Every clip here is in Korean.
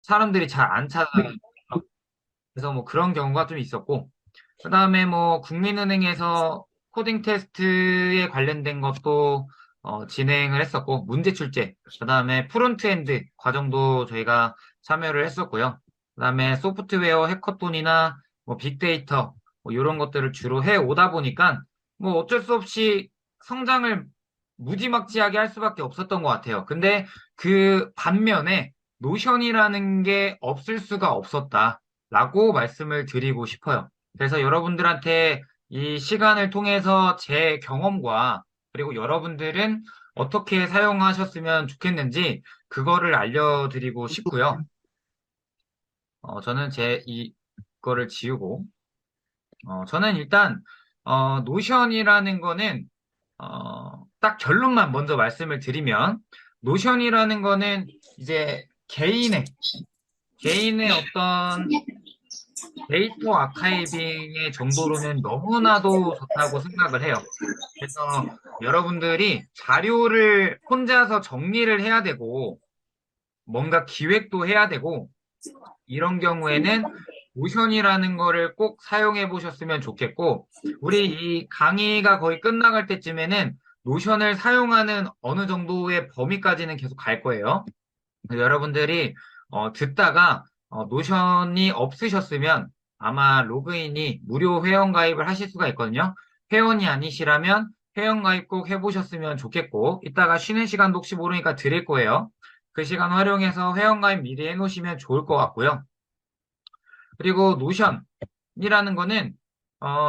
사람들이 잘 안 찾아요. 그래서 뭐 그런 경우가 좀 있었고, 그 다음에 뭐 국민은행에서 코딩 테스트에 관련된 것도 진행을 했었고, 문제 출제, 그 다음에 프론트엔드 과정도 저희가 참여를 했었고요. 그 다음에 소프트웨어 해커톤이나 뭐 빅데이터, 뭐 이런 것들을 주로 해 오다 보니까 뭐 어쩔 수 없이 성장을 무지막지하게 할 수밖에 없었던 것 같아요. 근데 그 반면에 노션이라는 게 없을 수가 없었다라고 말씀을 드리고 싶어요. 그래서 여러분들한테 이 시간을 통해서 제 경험과 그리고 여러분들은 어떻게 사용하셨으면 좋겠는지 그거를 알려드리고 싶고요. 저는 이거를 지우고, 저는 일단, 노션이라는 거는, 딱 결론만 먼저 말씀을 드리면, 노션이라는 거는 이제 개인의 어떤 데이터 아카이빙의 정도로는 너무나도 좋다고 생각을 해요. 그래서 여러분들이 자료를 혼자서 정리를 해야 되고, 뭔가 기획도 해야 되고, 이런 경우에는 노션이라는 거를 꼭 사용해 보셨으면 좋겠고, 우리 이 강의가 거의 끝나갈 때쯤에는 노션을 사용하는 어느 정도의 범위까지는 계속 갈 거예요. 여러분들이 듣다가 노션이 없으셨으면 아마 로그인이 무료 회원 가입을 하실 수가 있거든요. 회원이 아니시라면 회원 가입 꼭 해보셨으면 좋겠고, 이따가 쉬는 시간도 혹시 모르니까 드릴 거예요. 그 시간 활용해서 회원 가입 미리 해놓으시면 좋을 것 같고요. 그리고 노션이라는 거는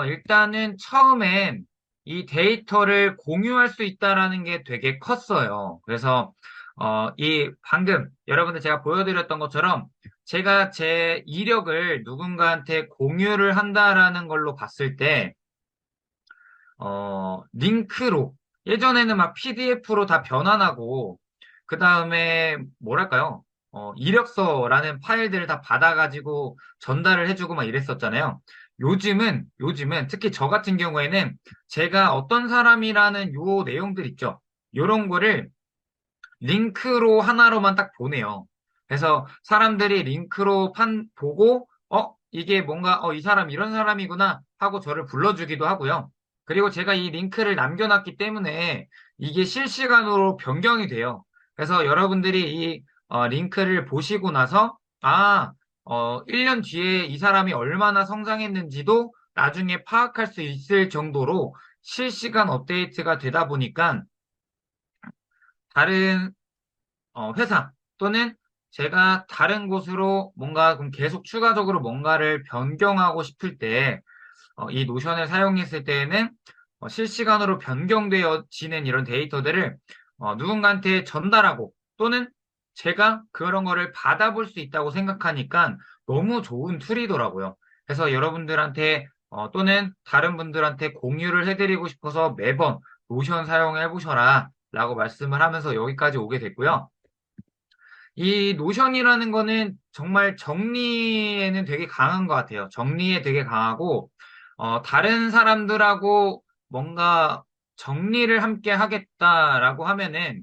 일단은 처음엔 이 데이터를 공유할 수 있다라는 게 되게 컸어요. 그래서 이 방금 여러분들 제가 보여드렸던 것처럼 제가 제 이력을 누군가한테 공유를 한다라는 걸로 봤을 때 링크로 예전에는 막 PDF로 다 변환하고 그 다음에 뭐랄까요? 이력서라는 파일들을 다 받아가지고 전달을 해주고 막 이랬었잖아요. 요즘은 특히 저 같은 경우에는 제가 어떤 사람이라는 요 내용들 있죠. 요런 거를 링크로 하나로만 딱 보내요. 그래서 사람들이 링크로 보고, 이게 뭔가, 이 사람 이런 사람이구나 하고 저를 불러주기도 하고요. 그리고 제가 이 링크를 남겨놨기 때문에 이게 실시간으로 변경이 돼요. 그래서 여러분들이 이 링크를 보시고 나서, 1년 뒤에 이 사람이 얼마나 성장했는지도 나중에 파악할 수 있을 정도로 실시간 업데이트가 되다 보니까 다른 회사 또는 제가 다른 곳으로 뭔가 그럼 계속 추가적으로 뭔가를 변경하고 싶을 때, 이 노션을 사용했을 때에는 실시간으로 변경되어지는 이런 데이터들을 누군가한테 전달하고 또는 제가 그런 거를 받아볼 수 있다고 생각하니까 너무 좋은 툴이더라고요. 그래서 여러분들한테 또는 다른 분들한테 공유를 해드리고 싶어서 매번 노션 사용해 보셔라 라고 말씀을 하면서 여기까지 오게 됐고요. 이 노션이라는 거는 정말 정리에는 되게 강한 것 같아요. 정리에 되게 강하고, 다른 사람들하고 뭔가 정리를 함께 하겠다라고 하면은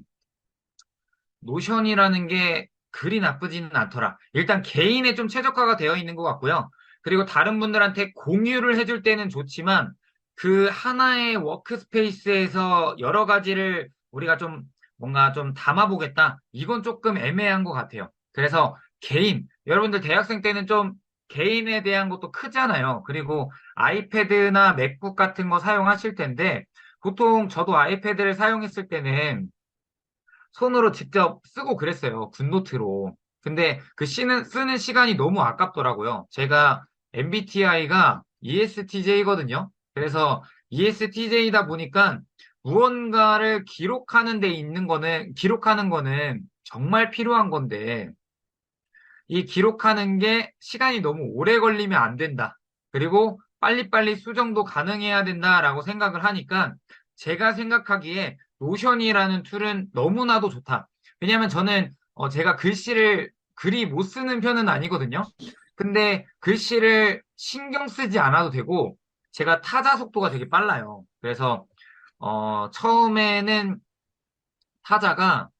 노션이라는 게 그리 나쁘지는 않더라. 일단 개인에 좀 최적화가 되어 있는 것 같고요. 그리고 다른 분들한테 공유를 해줄 때는 좋지만 그 하나의 워크스페이스에서 여러 가지를 우리가 좀 뭔가 좀 담아보겠다. 이건 조금 애매한 것 같아요. 그래서 여러분들 대학생 때는 좀 개인에 대한 것도 크잖아요. 그리고 아이패드나 맥북 같은 거 사용하실 텐데 보통 저도 아이패드를 사용했을 때는 손으로 직접 쓰고 그랬어요. 굿노트로. 근데 그 쓰는 시간이 너무 아깝더라고요. 제가 MBTI가 ESTJ거든요. 그래서 ESTJ다 보니까 무언가를 기록하는 거는 정말 필요한 건데, 이 기록하는 게 시간이 너무 오래 걸리면 안 된다. 그리고 빨리빨리 수정도 가능해야 된다라고 생각을 하니까 제가 생각하기에 노션이라는 툴은 너무나도 좋다. 왜냐하면 저는 제가 글이 못 쓰는 편은 아니거든요. 근데 글씨를 신경 쓰지 않아도 되고 제가 타자 속도가 되게 빨라요. 그래서 처음에는 타자가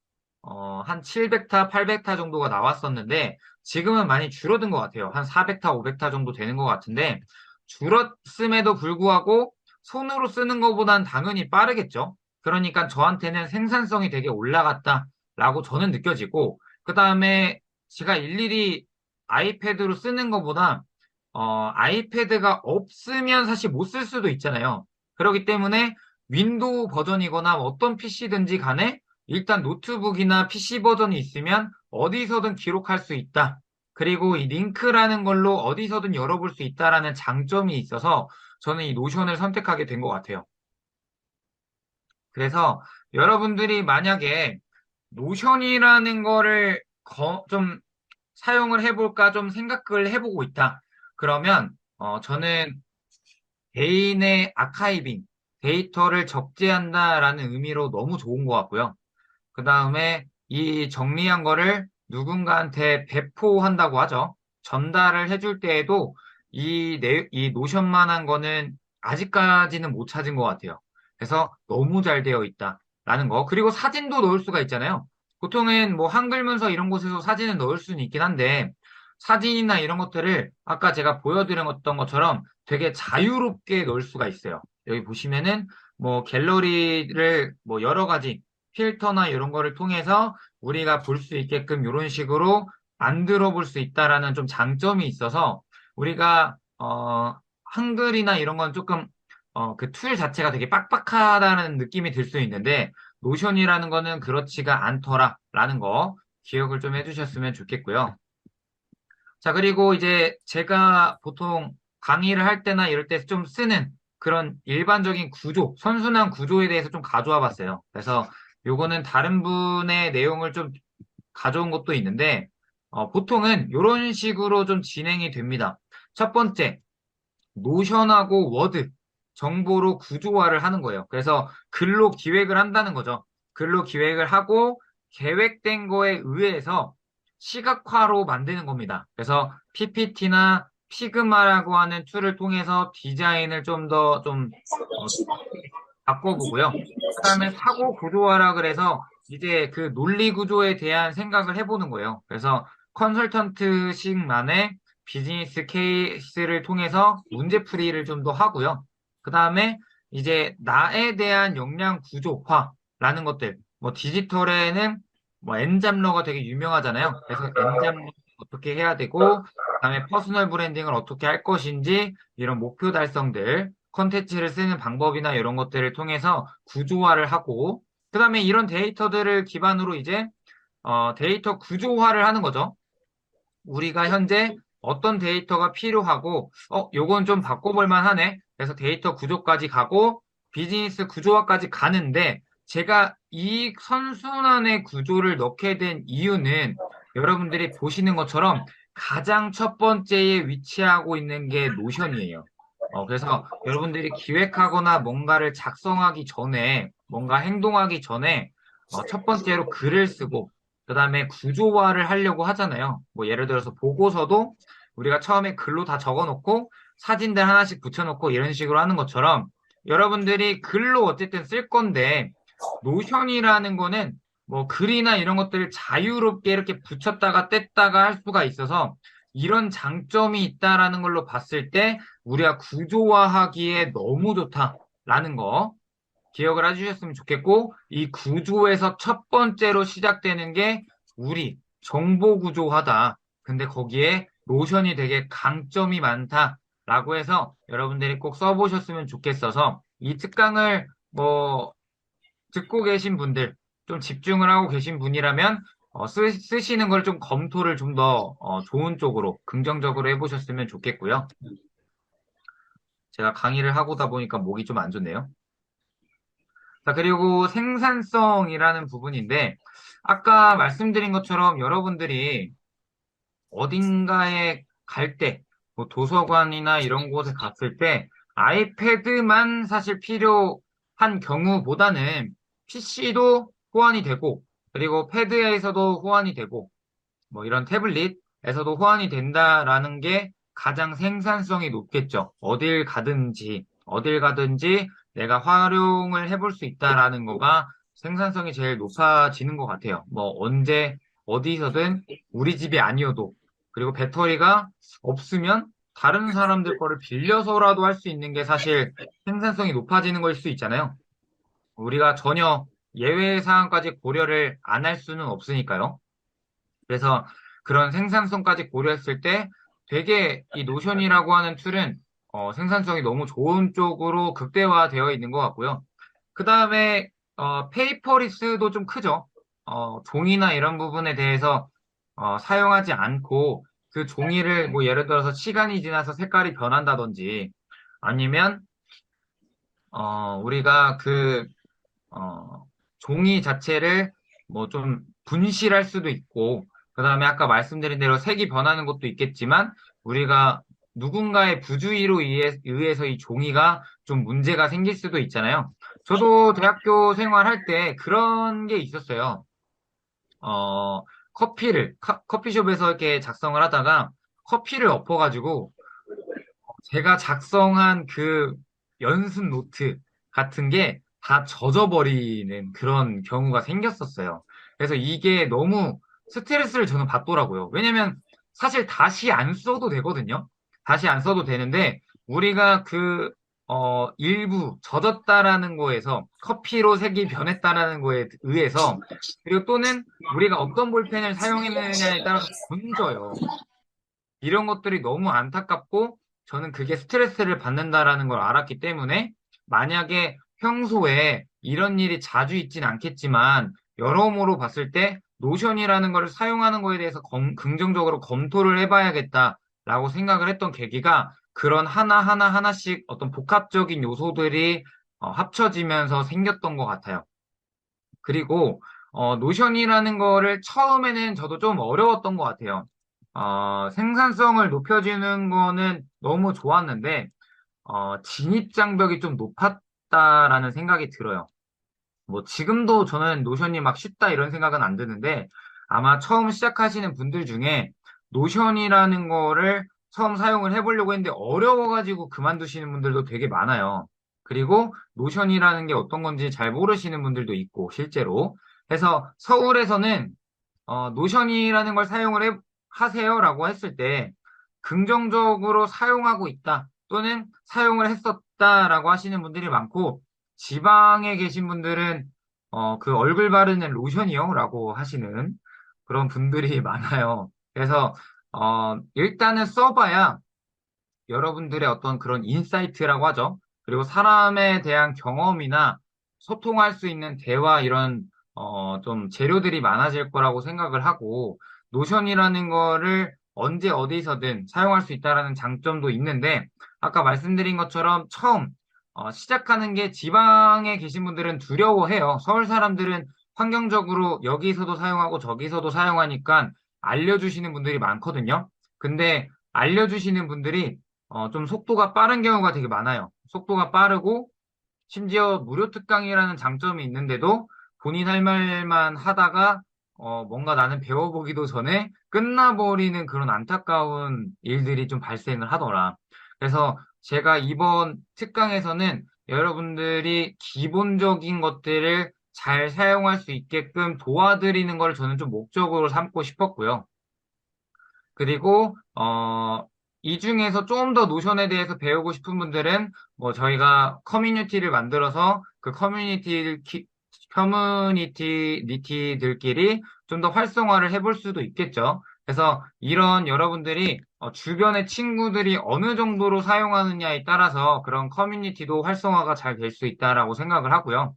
한 700타, 800타 정도가 나왔었는데, 지금은 많이 줄어든 것 같아요. 한 400타, 500타 정도 되는 것 같은데, 줄었음에도 불구하고 손으로 쓰는 것보단 당연히 빠르겠죠. 그러니까 저한테는 생산성이 되게 올라갔다라고 저는 느껴지고, 그 다음에 제가 일일이 아이패드로 쓰는 것보다, 아이패드가 없으면 사실 못 쓸 수도 있잖아요. 그렇기 때문에 윈도우 버전이거나 어떤 PC든지 간에 일단 노트북이나 PC 버전이 있으면 어디서든 기록할 수 있다. 그리고 이 링크라는 걸로 어디서든 열어볼 수 있다라는 장점이 있어서 저는 이 노션을 선택하게 된 것 같아요. 그래서 여러분들이 만약에 노션이라는 거를 좀 사용을 해볼까 좀 생각을 해보고 있다. 그러면 저는 개인의 아카이빙, 데이터를 적재한다라는 의미로 너무 좋은 것 같고요. 그 다음에 이 정리한 거를 누군가한테 배포한다고 하죠. 전달을 해줄 때에도 이 노션만한 거는 아직까지는 못 찾은 것 같아요. 그래서 너무 잘 되어 있다라는 거. 그리고 사진도 넣을 수가 있잖아요. 보통은 뭐 한글 문서 이런 곳에서 사진을 넣을 수는 있긴 한데 사진이나 이런 것들을 아까 제가 보여드렸던 것처럼 되게 자유롭게 넣을 수가 있어요. 여기 보시면은 뭐 갤러리를 뭐 여러 가지 필터나 이런 거를 통해서 우리가 볼 수 있게끔 이런 식으로 만들어 볼 수 있다라는 좀 장점이 있어서 우리가 한글이나 이런 건 조금 그 툴 자체가 되게 빡빡하다는 느낌이 들 수 있는데 노션이라는 거는 그렇지가 않더라라는 거 기억을 좀 해주셨으면 좋겠고요. 자, 그리고 이제 제가 보통 강의를 할 때나 이럴 때 좀 쓰는 그런 일반적인 구조, 선순환 구조에 대해서 좀 가져와 봤어요. 그래서 요거는 다른 분의 내용을 좀 가져온 것도 있는데, 보통은 이런 식으로 좀 진행이 됩니다. 첫 번째, 노션하고 워드, 정보로 구조화를 하는 거예요. 그래서 글로 기획을 한다는 거죠. 글로 기획을 하고 계획된 거에 의해서 시각화로 만드는 겁니다. 그래서 PPT나 피그마라고 하는 툴을 통해서 디자인을 좀 더 좀 바꿔보고요. 그다음에 사고 구조화라 그래서 이제 그 논리 구조에 대한 생각을 해보는 거예요. 그래서 컨설턴트식만의 비즈니스 케이스를 통해서 문제풀이를 좀 더 하고요. 그다음에 이제 나에 대한 역량 구조화라는 것들, 뭐 디지털에는 뭐 엔잡러가 되게 유명하잖아요. 그래서 엔잡러 어떻게 해야 되고, 그다음에 퍼스널 브랜딩을 어떻게 할 것인지 이런 목표 달성들, 컨텐츠를 쓰는 방법이나 이런 것들을 통해서 구조화를 하고, 그다음에 이런 데이터들을 기반으로 이제 데이터 구조화를 하는 거죠. 우리가 현재 어떤 데이터가 필요하고, 요건 좀 바꿔볼 만하네. 그래서 데이터 구조까지 가고, 비즈니스 구조화까지 가는데, 제가 이 선순환의 구조를 넣게 된 이유는 여러분들이 보시는 것처럼 가장 첫 번째에 위치하고 있는 게 노션이에요. 그래서 여러분들이 기획하거나 뭔가를 작성하기 전에, 뭔가 행동하기 전에, 첫 번째로 글을 쓰고, 그 다음에 구조화를 하려고 하잖아요. 뭐 예를 들어서 보고서도 우리가 처음에 글로 다 적어놓고 사진들 하나씩 붙여놓고 이런 식으로 하는 것처럼 여러분들이 글로 어쨌든 쓸 건데 노션이라는 거는 뭐 글이나 이런 것들을 자유롭게 이렇게 붙였다가 뗐다가 할 수가 있어서 이런 장점이 있다라는 걸로 봤을 때 우리가 구조화하기에 너무 좋다라는 거 기억을 해주셨으면 좋겠고, 이 구조에서 첫 번째로 시작되는 게 우리 정보 구조화다. 근데 거기에 노션이 되게 강점이 많다라고 해서 여러분들이 꼭 써보셨으면 좋겠어서 이 특강을 뭐 듣고 계신 분들, 좀 집중을 하고 계신 분이라면 쓰시는 걸 좀 검토를 좀 더 좋은 쪽으로 긍정적으로 해보셨으면 좋겠고요. 제가 강의를 하고다 보니까 목이 좀 안 좋네요. 자, 그리고 생산성이라는 부분인데, 아까 말씀드린 것처럼 여러분들이 어딘가에 갈 때, 뭐 도서관이나 이런 곳에 갔을 때, 아이패드만 사실 필요한 경우보다는 PC도 호환이 되고, 그리고 패드에서도 호환이 되고, 뭐 이런 태블릿에서도 호환이 된다라는 게 가장 생산성이 높겠죠. 어딜 가든지 내가 활용을 해볼 수 있다라는 거가 생산성이 제일 높아지는 것 같아요. 뭐 언제 어디서든 우리 집이 아니어도 그리고 배터리가 없으면 다른 사람들 거를 빌려서라도 할 수 있는 게 사실 생산성이 높아지는 걸 수 있잖아요. 우리가 전혀 예외 사항까지 고려를 안 할 수는 없으니까요. 그래서 그런 생산성까지 고려했을 때 되게 이 노션이라고 하는 툴은 생산성이 너무 좋은 쪽으로 극대화되어 있는 것 같고요. 그 다음에 페이퍼리스도 좀 크죠. 종이나 이런 부분에 대해서 사용하지 않고 그 종이를 뭐 예를 들어서 시간이 지나서 색깔이 변한다든지 아니면 우리가 어, 종이 자체를 뭐 좀 분실할 수도 있고, 그 다음에 아까 말씀드린 대로 색이 변하는 것도 있겠지만, 우리가 누군가의 부주의로 의해서 이 종이가 좀 문제가 생길 수도 있잖아요. 저도 대학교 생활할 때 그런 게 있었어요. 어, 커피숍에서 이렇게 작성을 하다가 커피를 엎어가지고 제가 작성한 그 연습 노트 같은 게 다 젖어버리는 그런 경우가 생겼었어요. 그래서 이게 너무 스트레스를 저는 받더라고요. 왜냐면 사실 다시 안 써도 되거든요. 다시 안 써도 되는데 우리가 일부 젖었다라는 거에서 커피로 색이 변했다라는 거에 의해서 그리고 또는 우리가 어떤 볼펜을 사용했느냐에 따라서 번져요. 이런 것들이 너무 안타깝고 저는 그게 스트레스를 받는다라는 걸 알았기 때문에 만약에 평소에 이런 일이 자주 있진 않겠지만 여러모로 봤을 때 노션이라는 걸 사용하는 거에 대해서 긍정적으로 검토를 해봐야겠다라고 생각을 했던 계기가 그런 하나씩 어떤 복합적인 요소들이 합쳐지면서 생겼던 것 같아요. 그리고 노션이라는 거를 처음에는 저도 좀 어려웠던 것 같아요. 생산성을 높여주는 거는 너무 좋았는데 진입장벽이 좀 높았다라는 생각이 들어요. 뭐 지금도 저는 노션이 막 쉽다 이런 생각은 안 드는데 아마 처음 시작하시는 분들 중에 노션이라는 거를 처음 사용을 해보려고 했는데 어려워가지고 그만두시는 분들도 되게 많아요. 그리고 노션이라는 게 어떤 건지 잘 모르시는 분들도 있고 실제로. 그래서 서울에서는 노션이라는 걸 하세요라고 했을 때 긍정적으로 사용하고 있다 또는 사용을 했었다라고 하시는 분들이 많고 지방에 계신 분들은 그 얼굴 바르는 로션이요라고 하시는 그런 분들이 많아요. 그래서 일단은 써봐야 여러분들의 어떤 그런 인사이트라고 하죠. 그리고 사람에 대한 경험이나 소통할 수 있는 대화 이런 좀 재료들이 많아질 거라고 생각을 하고 노션이라는 거를 언제 어디서든 사용할 수 있다라는 장점도 있는데 아까 말씀드린 것처럼 처음 시작하는 게 지방에 계신 분들은 두려워해요. 서울 사람들은 환경적으로 여기서도 사용하고 저기서도 사용하니까 알려주시는 분들이 많거든요. 근데 알려주시는 분들이 좀 속도가 빠른 경우가 되게 많아요. 속도가 빠르고 심지어 무료 특강이라는 장점이 있는데도 본인 할 말만 하다가 뭔가 나는 배워보기도 전에 끝나버리는 그런 안타까운 일들이 좀 발생을 하더라. 그래서 제가 이번 특강에서는 여러분들이 기본적인 것들을 잘 사용할 수 있게끔 도와드리는 걸 저는 좀 목적으로 삼고 싶었고요. 그리고 이 중에서 좀 더 노션에 대해서 배우고 싶은 분들은 뭐 저희가 커뮤니티를 만들어서 그 커뮤니티들끼리 좀 더 활성화를 해볼 수도 있겠죠. 그래서 이런 여러분들이 주변의 친구들이 어느 정도로 사용하느냐에 따라서 그런 커뮤니티도 활성화가 잘 될 수 있다라고 생각을 하고요.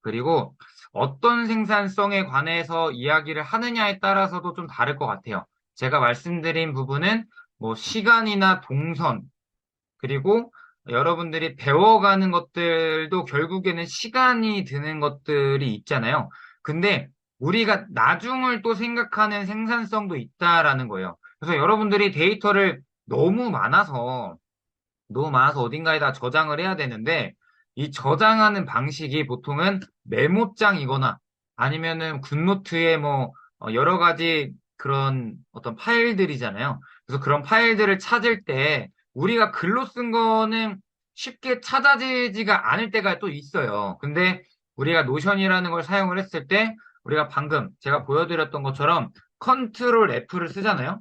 그리고 어떤 생산성에 관해서 이야기를 하느냐에 따라서도 좀 다를 것 같아요. 제가 말씀드린 부분은 뭐 시간이나 동선, 그리고 여러분들이 배워가는 것들도 결국에는 시간이 드는 것들이 있잖아요. 근데 우리가 나중을 또 생각하는 생산성도 있다라는 거예요. 그래서 여러분들이 데이터를 너무 많아서 어딘가에다 저장을 해야 되는데 이 저장하는 방식이 보통은 메모장이거나 아니면은 굿노트에 뭐 여러 가지 그런 어떤 파일들이잖아요. 그래서 그런 파일들을 찾을 때 우리가 글로 쓴 거는 쉽게 찾아지지가 않을 때가 또 있어요. 근데 우리가 노션이라는 걸 사용을 했을 때 우리가 방금 제가 보여드렸던 것처럼 컨트롤 F를 쓰잖아요.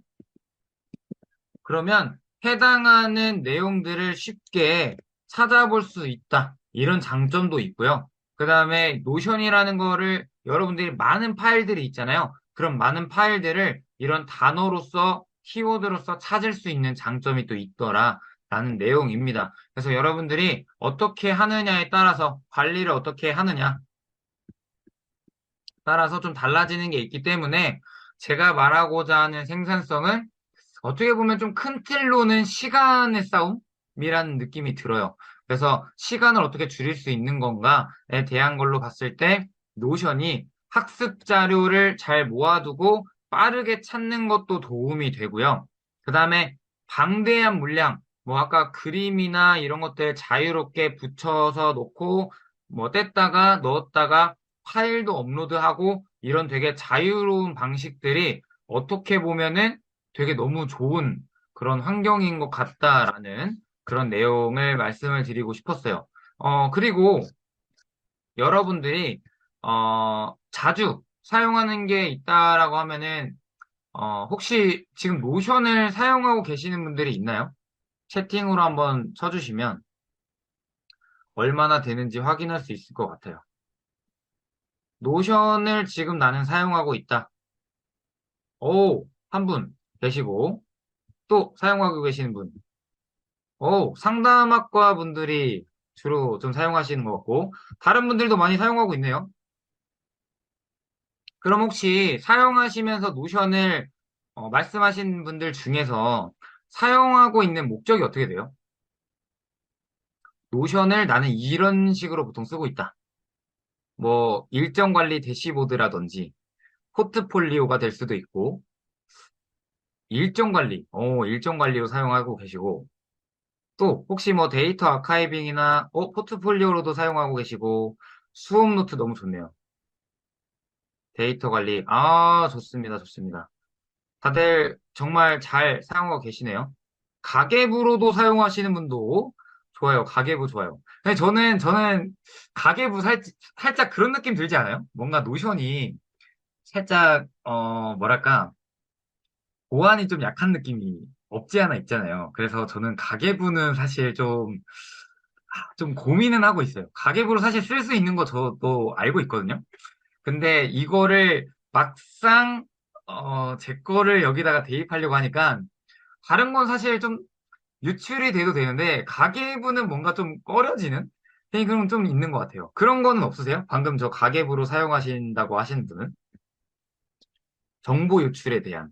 그러면 해당하는 내용들을 쉽게 찾아볼 수 있다. 이런 장점도 있고요. 그 다음에 노션이라는 거를 여러분들이 많은 파일들이 있잖아요. 그런 많은 파일들을 이런 단어로서 키워드로서 찾을 수 있는 장점이 또 있더라라는 내용입니다. 그래서 여러분들이 어떻게 하느냐에 따라서 관리를 어떻게 하느냐 따라서 좀 달라지는 게 있기 때문에 제가 말하고자 하는 생산성은 어떻게 보면 좀 큰 틀로는 시간의 싸움이라는 느낌이 들어요. 그래서 시간을 어떻게 줄일 수 있는 건가에 대한 걸로 봤을 때 노션이 학습 자료를 잘 모아두고 빠르게 찾는 것도 도움이 되고요. 그 다음에 방대한 물량, 뭐 아까 그림이나 이런 것들 자유롭게 붙여서 놓고 뭐 뗐다가 넣었다가 파일도 업로드하고 이런 되게 자유로운 방식들이 어떻게 보면은 되게 너무 좋은 그런 환경인 것 같다라는 그런 내용을 말씀을 드리고 싶었어요. 그리고 여러분들이, 자주 사용하는 게 있다라고 하면은, 혹시 지금 노션을 사용하고 계시는 분들이 있나요? 채팅으로 한번 쳐주시면 얼마나 되는지 확인할 수 있을 것 같아요. 노션을 지금 나는 사용하고 있다. 오, 한 분 계시고, 또 사용하고 계시는 분. 상담학과 분들이 주로 좀 사용하시는 것 같고, 다른 분들도 많이 사용하고 있네요. 그럼 혹시 사용하시면서 노션을 말씀하신 분들 중에서 사용하고 있는 목적이 어떻게 돼요? 노션을 나는 이런 식으로 보통 쓰고 있다. 뭐, 일정 관리 대시보드라든지, 포트폴리오가 될 수도 있고, 일정 관리로 사용하고 계시고, 또 혹시 뭐 데이터 아카이빙이나 포트폴리오로도 사용하고 계시고 수업 노트 너무 좋네요. 데이터 관리. 아, 좋습니다. 좋습니다. 다들 정말 잘 사용하고 계시네요. 가계부로도 사용하시는 분도 좋아요. 가계부 좋아요. 근데 저는 가계부 살짝 그런 느낌 들지 않아요? 뭔가 노션이 살짝 뭐랄까 보안이 좀 약한 느낌이 없지 않아 있잖아요. 그래서 저는 가계부는 사실 좀 고민은 하고 있어요. 가계부로 사실 쓸 수 있는 거 저도 알고 있거든요. 근데 이거를 막상 제 거를 여기다가 대입하려고 하니까 다른 건 사실 좀 유출이 돼도 되는데 가계부는 뭔가 좀 꺼려지는 그런 좀 있는 것 같아요. 그런 거는 없으세요? 방금 저 가계부로 사용하신다고 하시는 분은 정보 유출에 대한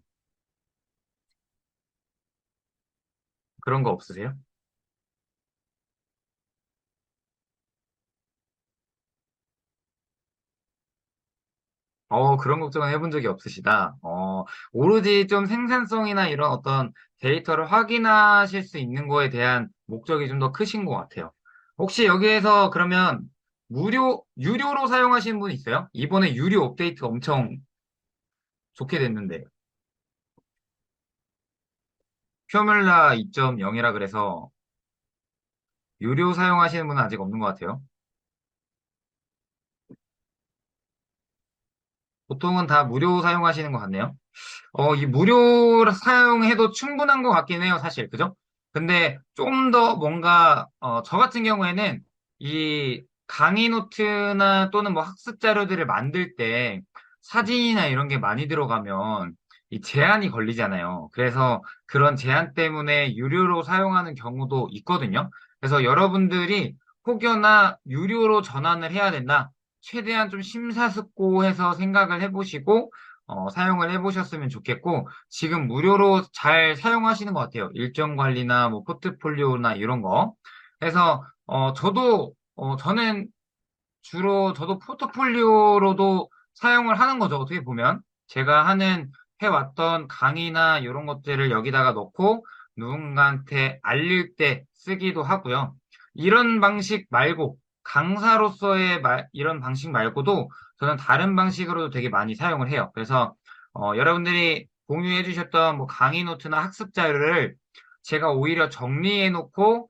그런 거 없으세요? 그런 걱정은 해본 적이 없으시다. 오로지 좀 생산성이나 이런 어떤 데이터를 확인하실 수 있는 거에 대한 목적이 좀 더 크신 것 같아요. 혹시 여기에서 그러면 유료로 사용하시는 분 있어요? 이번에 유료 업데이트 엄청 좋게 됐는데. 퓨뮬라 2.0이라 그래서 유료 사용하시는 분은 아직 없는 것 같아요. 보통은 다 무료 사용하시는 것 같네요. 이 무료 사용해도 충분한 것 같긴 해요, 사실. 그죠? 근데 좀 더 뭔가, 저 같은 경우에는 이 강의 노트나 또는 뭐 학습 자료들을 만들 때 사진이나 이런 게 많이 들어가면 이 제한이 걸리잖아요. 그래서 그런 제한 때문에 유료로 사용하는 경우도 있거든요. 그래서 여러분들이 혹여나 유료로 전환을 해야 된다. 최대한 좀 심사숙고해서 생각을 해보시고, 사용을 해보셨으면 좋겠고, 지금 무료로 잘 사용하시는 것 같아요. 일정 관리나 뭐 포트폴리오나 이런 거. 그래서, 저는 주로 저도 포트폴리오로도 사용을 하는 거죠. 어떻게 보면. 제가 해왔던 강의나 이런 것들을 여기다가 넣고 누군가한테 알릴 때 쓰기도 하고요. 이런 방식 말고, 강사로서의 이런 방식 말고도 저는 다른 방식으로도 되게 많이 사용을 해요. 그래서, 여러분들이 공유해 주셨던 뭐 강의 노트나 학습 자료를 제가 오히려 정리해 놓고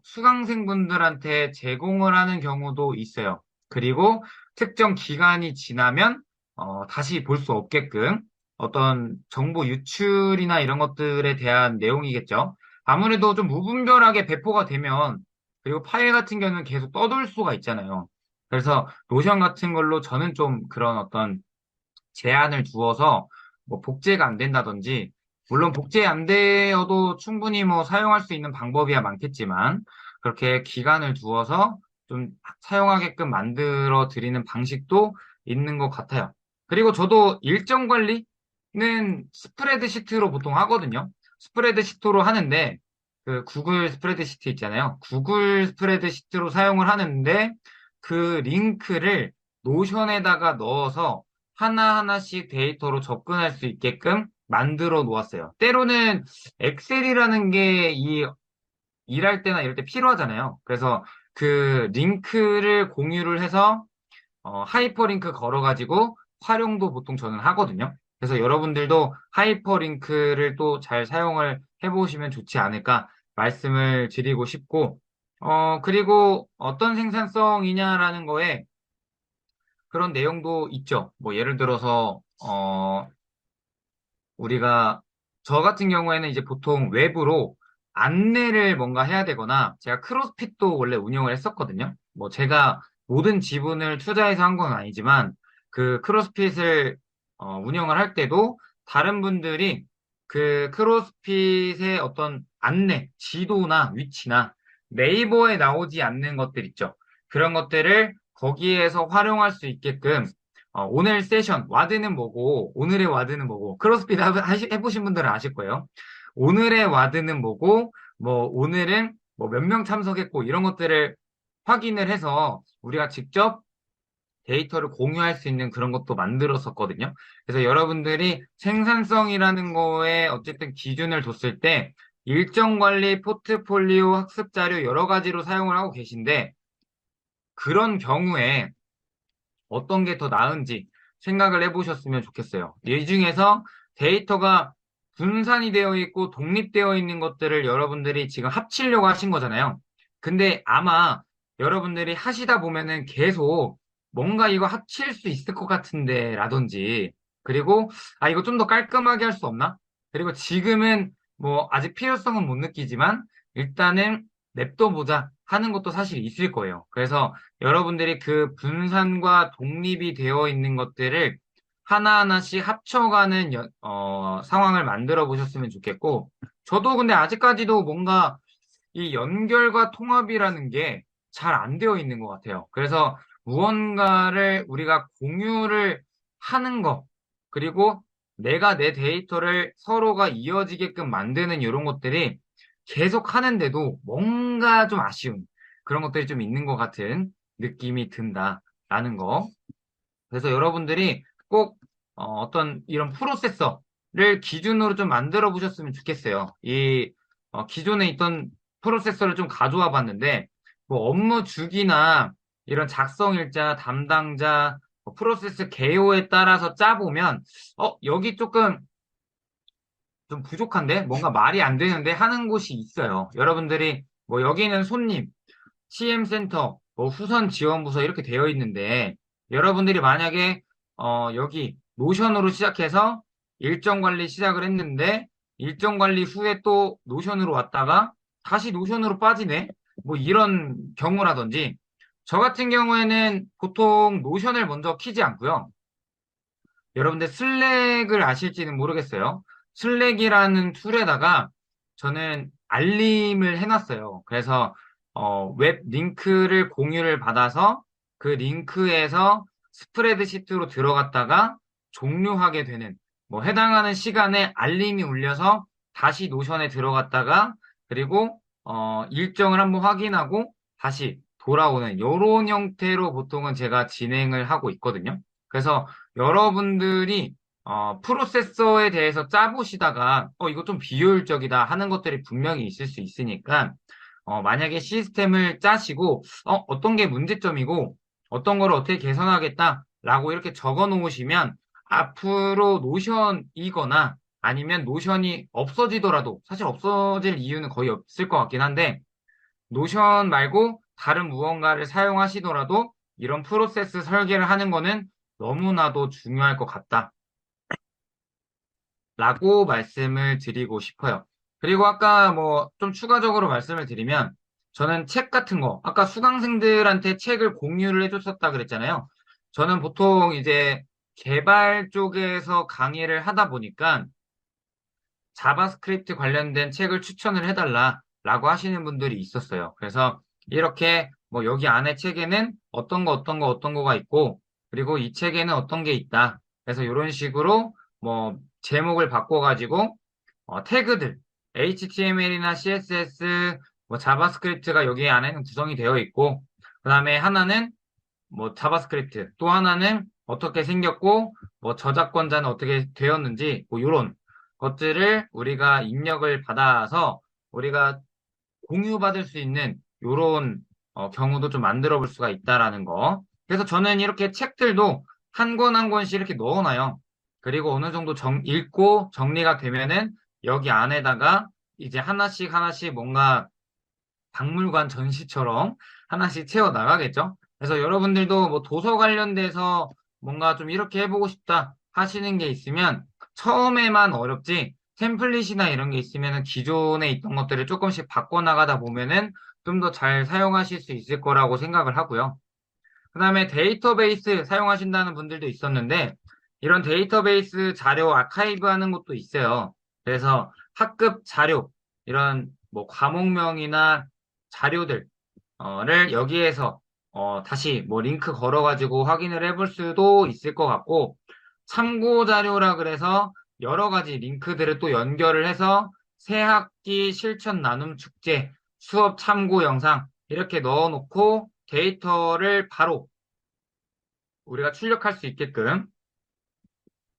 수강생분들한테 제공을 하는 경우도 있어요. 그리고 특정 기간이 지나면 다시 볼 수 없게끔 어떤 정보 유출이나 이런 것들에 대한 내용이겠죠. 아무래도 좀 무분별하게 배포가 되면 그리고 파일 같은 경우는 계속 떠돌 수가 있잖아요. 그래서 노션 같은 걸로 저는 좀 그런 어떤 제한을 두어서 뭐 복제가 안 된다든지 물론 복제 안 되어도 충분히 뭐 사용할 수 있는 방법이야 많겠지만 그렇게 기간을 두어서 좀 사용하게끔 만들어 드리는 방식도 있는 것 같아요. 그리고 저도 일정 관리는 스프레드시트로 보통 하거든요. 스프레드시트로 하는데 그 구글 스프레드시트 있잖아요. 구글 스프레드시트로 사용을 하는데 그 링크를 노션에다가 넣어서 하나하나씩 데이터로 접근할 수 있게끔 만들어 놓았어요. 때로는 엑셀이라는 게 일할 때나 이럴 때 필요하잖아요. 그래서 그 링크를 공유를 해서 하이퍼링크 걸어가지고 활용도 보통 저는 하거든요. 그래서 여러분들도 하이퍼링크를 또 잘 사용을 해보시면 좋지 않을까 말씀을 드리고 싶고, 그리고 어떤 생산성이냐라는 거에 그런 내용도 있죠. 뭐 예를 들어서 우리가 저 같은 경우에는 이제 보통 외부로 안내를 뭔가 해야 되거나 제가 크로스핏도 원래 운영을 했었거든요. 뭐 제가 모든 지분을 투자해서 한 건 아니지만 그 크로스핏을 운영을 할 때도 다른 분들이 그 크로스핏의 어떤 안내, 지도나 위치나 네이버에 나오지 않는 것들 있죠. 그런 것들을 거기에서 활용할 수 있게끔 오늘 세션, 와드는 뭐고, 오늘의 와드는 뭐고, 크로스핏 해보신 분들은 아실 거예요. 오늘의 와드는 뭐고, 뭐, 오늘은 뭐 몇 명 참석했고, 이런 것들을 확인을 해서 우리가 직접 데이터를 공유할 수 있는 그런 것도 만들었었거든요. 그래서 여러분들이 생산성이라는 거에 어쨌든 기준을 뒀을 때 일정 관리, 포트폴리오, 학습 자료 여러 가지로 사용을 하고 계신데, 그런 경우에 어떤 게 더 나은지 생각을 해보셨으면 좋겠어요. 이 중에서 데이터가 분산이 되어 있고 독립되어 있는 것들을 여러분들이 지금 합치려고 하신 거잖아요. 근데 아마 여러분들이 하시다 보면은 계속 뭔가 이거 합칠 수 있을 것 같은데 라든지 그리고 아 이거 좀 더 깔끔하게 할 수 없나? 그리고 지금은 뭐 아직 필요성은 못 느끼지만 일단은 냅둬 보자 하는 것도 사실 있을 거예요. 그래서 여러분들이 그 분산과 독립이 되어 있는 것들을 하나하나씩 합쳐가는 상황을 만들어 보셨으면 좋겠고, 저도 근데 아직까지도 뭔가 이 연결과 통합이라는 게 잘 안 되어 있는 것 같아요. 그래서 무언가를 우리가 공유를 하는 거, 그리고 내가 내 데이터를 서로가 이어지게끔 만드는 이런 것들이 계속 하는데도 뭔가 좀 아쉬운 그런 것들이 좀 있는 것 같은 느낌이 든다라는 거. 그래서 여러분들이 꼭 떤 이런 프로세서를 기준으로 좀 만들어 보셨으면 좋겠어요. 이 기존에 있던 프로세서를 좀 가져와 봤는데 뭐 업무 주기나 이런 작성 일자, 담당자, 뭐 프로세스 개요에 따라서 짜보면 여기 조금 좀 부족한데 뭔가 말이 안 되는데 하는 곳이 있어요. 여러분들이 뭐 여기는 손님, CM센터, 뭐 후선 지원부서 이렇게 되어 있는데 여러분들이 만약에 여기 노션으로 시작해서 일정 관리 시작을 했는데 일정 관리 후에 또 노션으로 왔다가 다시 노션으로 빠지네. 뭐 이런 경우라든지 저 같은 경우에는 보통 노션을 먼저 키지 않고요. 여러분들 슬랙을 아실지는 모르겠어요. 슬랙이라는 툴에다가 저는 알림을 해놨어요. 그래서 웹 링크를 공유를 받아서 그 링크에서 스프레드시트로 들어갔다가 종료하게 되는 뭐 해당하는 시간에 알림이 울려서 다시 노션에 들어갔다가 그리고 일정을 한번 확인하고 다시 돌아오는 이런 형태로 보통은 제가 진행을 하고 있거든요. 그래서 여러분들이 프로세서에 대해서 짜보시다가 이거 좀 비효율적이다 하는 것들이 분명히 있을 수 있으니까 만약에 시스템을 짜시고 어떤 게 문제점이고 어떤 걸 어떻게 개선하겠다라고 이렇게 적어 놓으시면 앞으로 노션이거나 아니면 노션이 없어지더라도 사실 없어질 이유는 거의 없을 것 같긴 한데 노션 말고 다른 무언가를 사용하시더라도 이런 프로세스 설계를 하는 거는 너무나도 중요할 것 같다. 라고 말씀을 드리고 싶어요. 그리고 아까 뭐 좀 추가적으로 말씀을 드리면 저는 책 같은 거, 아까 수강생들한테 책을 공유를 해줬었다 그랬잖아요. 저는 보통 이제 개발 쪽에서 강의를 하다 보니까 자바스크립트 관련된 책을 추천을 해달라라고 하시는 분들이 있었어요. 그래서 이렇게 뭐 여기 안에 책에는 어떤 거가 있고 그리고 이 책에는 어떤 게 있다. 그래서 이런 식으로 뭐 제목을 바꿔가지고 태그들 HTML이나 CSS 뭐 자바스크립트가 여기 안에는 구성이 되어 있고 그다음에 하나는 뭐 자바스크립트 또 하나는 어떻게 생겼고 뭐 저작권자는 어떻게 되었는지 뭐 이런 것들을 우리가 입력을 받아서 우리가 공유받을 수 있는 이런 경우도 좀 만들어 볼 수가 있다라는 거. 그래서 저는 이렇게 책들도 한 권 한 권씩 이렇게 넣어놔요. 그리고 어느 정도 읽고 정리가 되면은 여기 안에다가 이제 하나씩 하나씩 뭔가 박물관 전시처럼 하나씩 채워 나가겠죠? 그래서 여러분들도 뭐 도서 관련돼서 뭔가 좀 이렇게 해보고 싶다 하시는 게 있으면 처음에만 어렵지 템플릿이나 이런 게 있으면은 기존에 있던 것들을 조금씩 바꿔나가다 보면은 좀 더 잘 사용하실 수 있을 거라고 생각을 하고요. 그 다음에 데이터베이스 사용하신다는 분들도 있었는데 이런 데이터베이스 자료 아카이브 하는 것도 있어요. 그래서 학급 자료, 이런 뭐 과목명이나 자료들, 를 여기에서 다시 뭐 링크 걸어가지고 확인을 해볼 수도 있을 것 같고 참고 자료라 그래서 여러 가지 링크들을 또 연결을 해서 새학기 실천 나눔 축제 수업 참고 영상 이렇게 넣어놓고 데이터를 바로 우리가 출력할 수 있게끔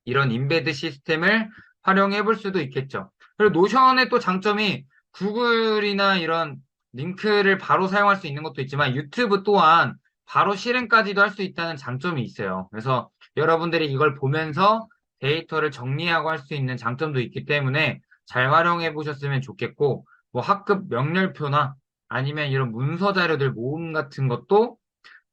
이런 인베드 시스템을 활용해 볼 수도 있겠죠. 그리고 노션의 또 장점이 구글이나 이런 링크를 바로 사용할 수 있는 것도 있지만 유튜브 또한 바로 실행까지도 할 수 있다는 장점이 있어요. 그래서 여러분들이 이걸 보면서 데이터를 정리하고 할 수 있는 장점도 있기 때문에 잘 활용해 보셨으면 좋겠고, 뭐 학급 명렬표나 아니면 이런 문서 자료들 모음 같은 것도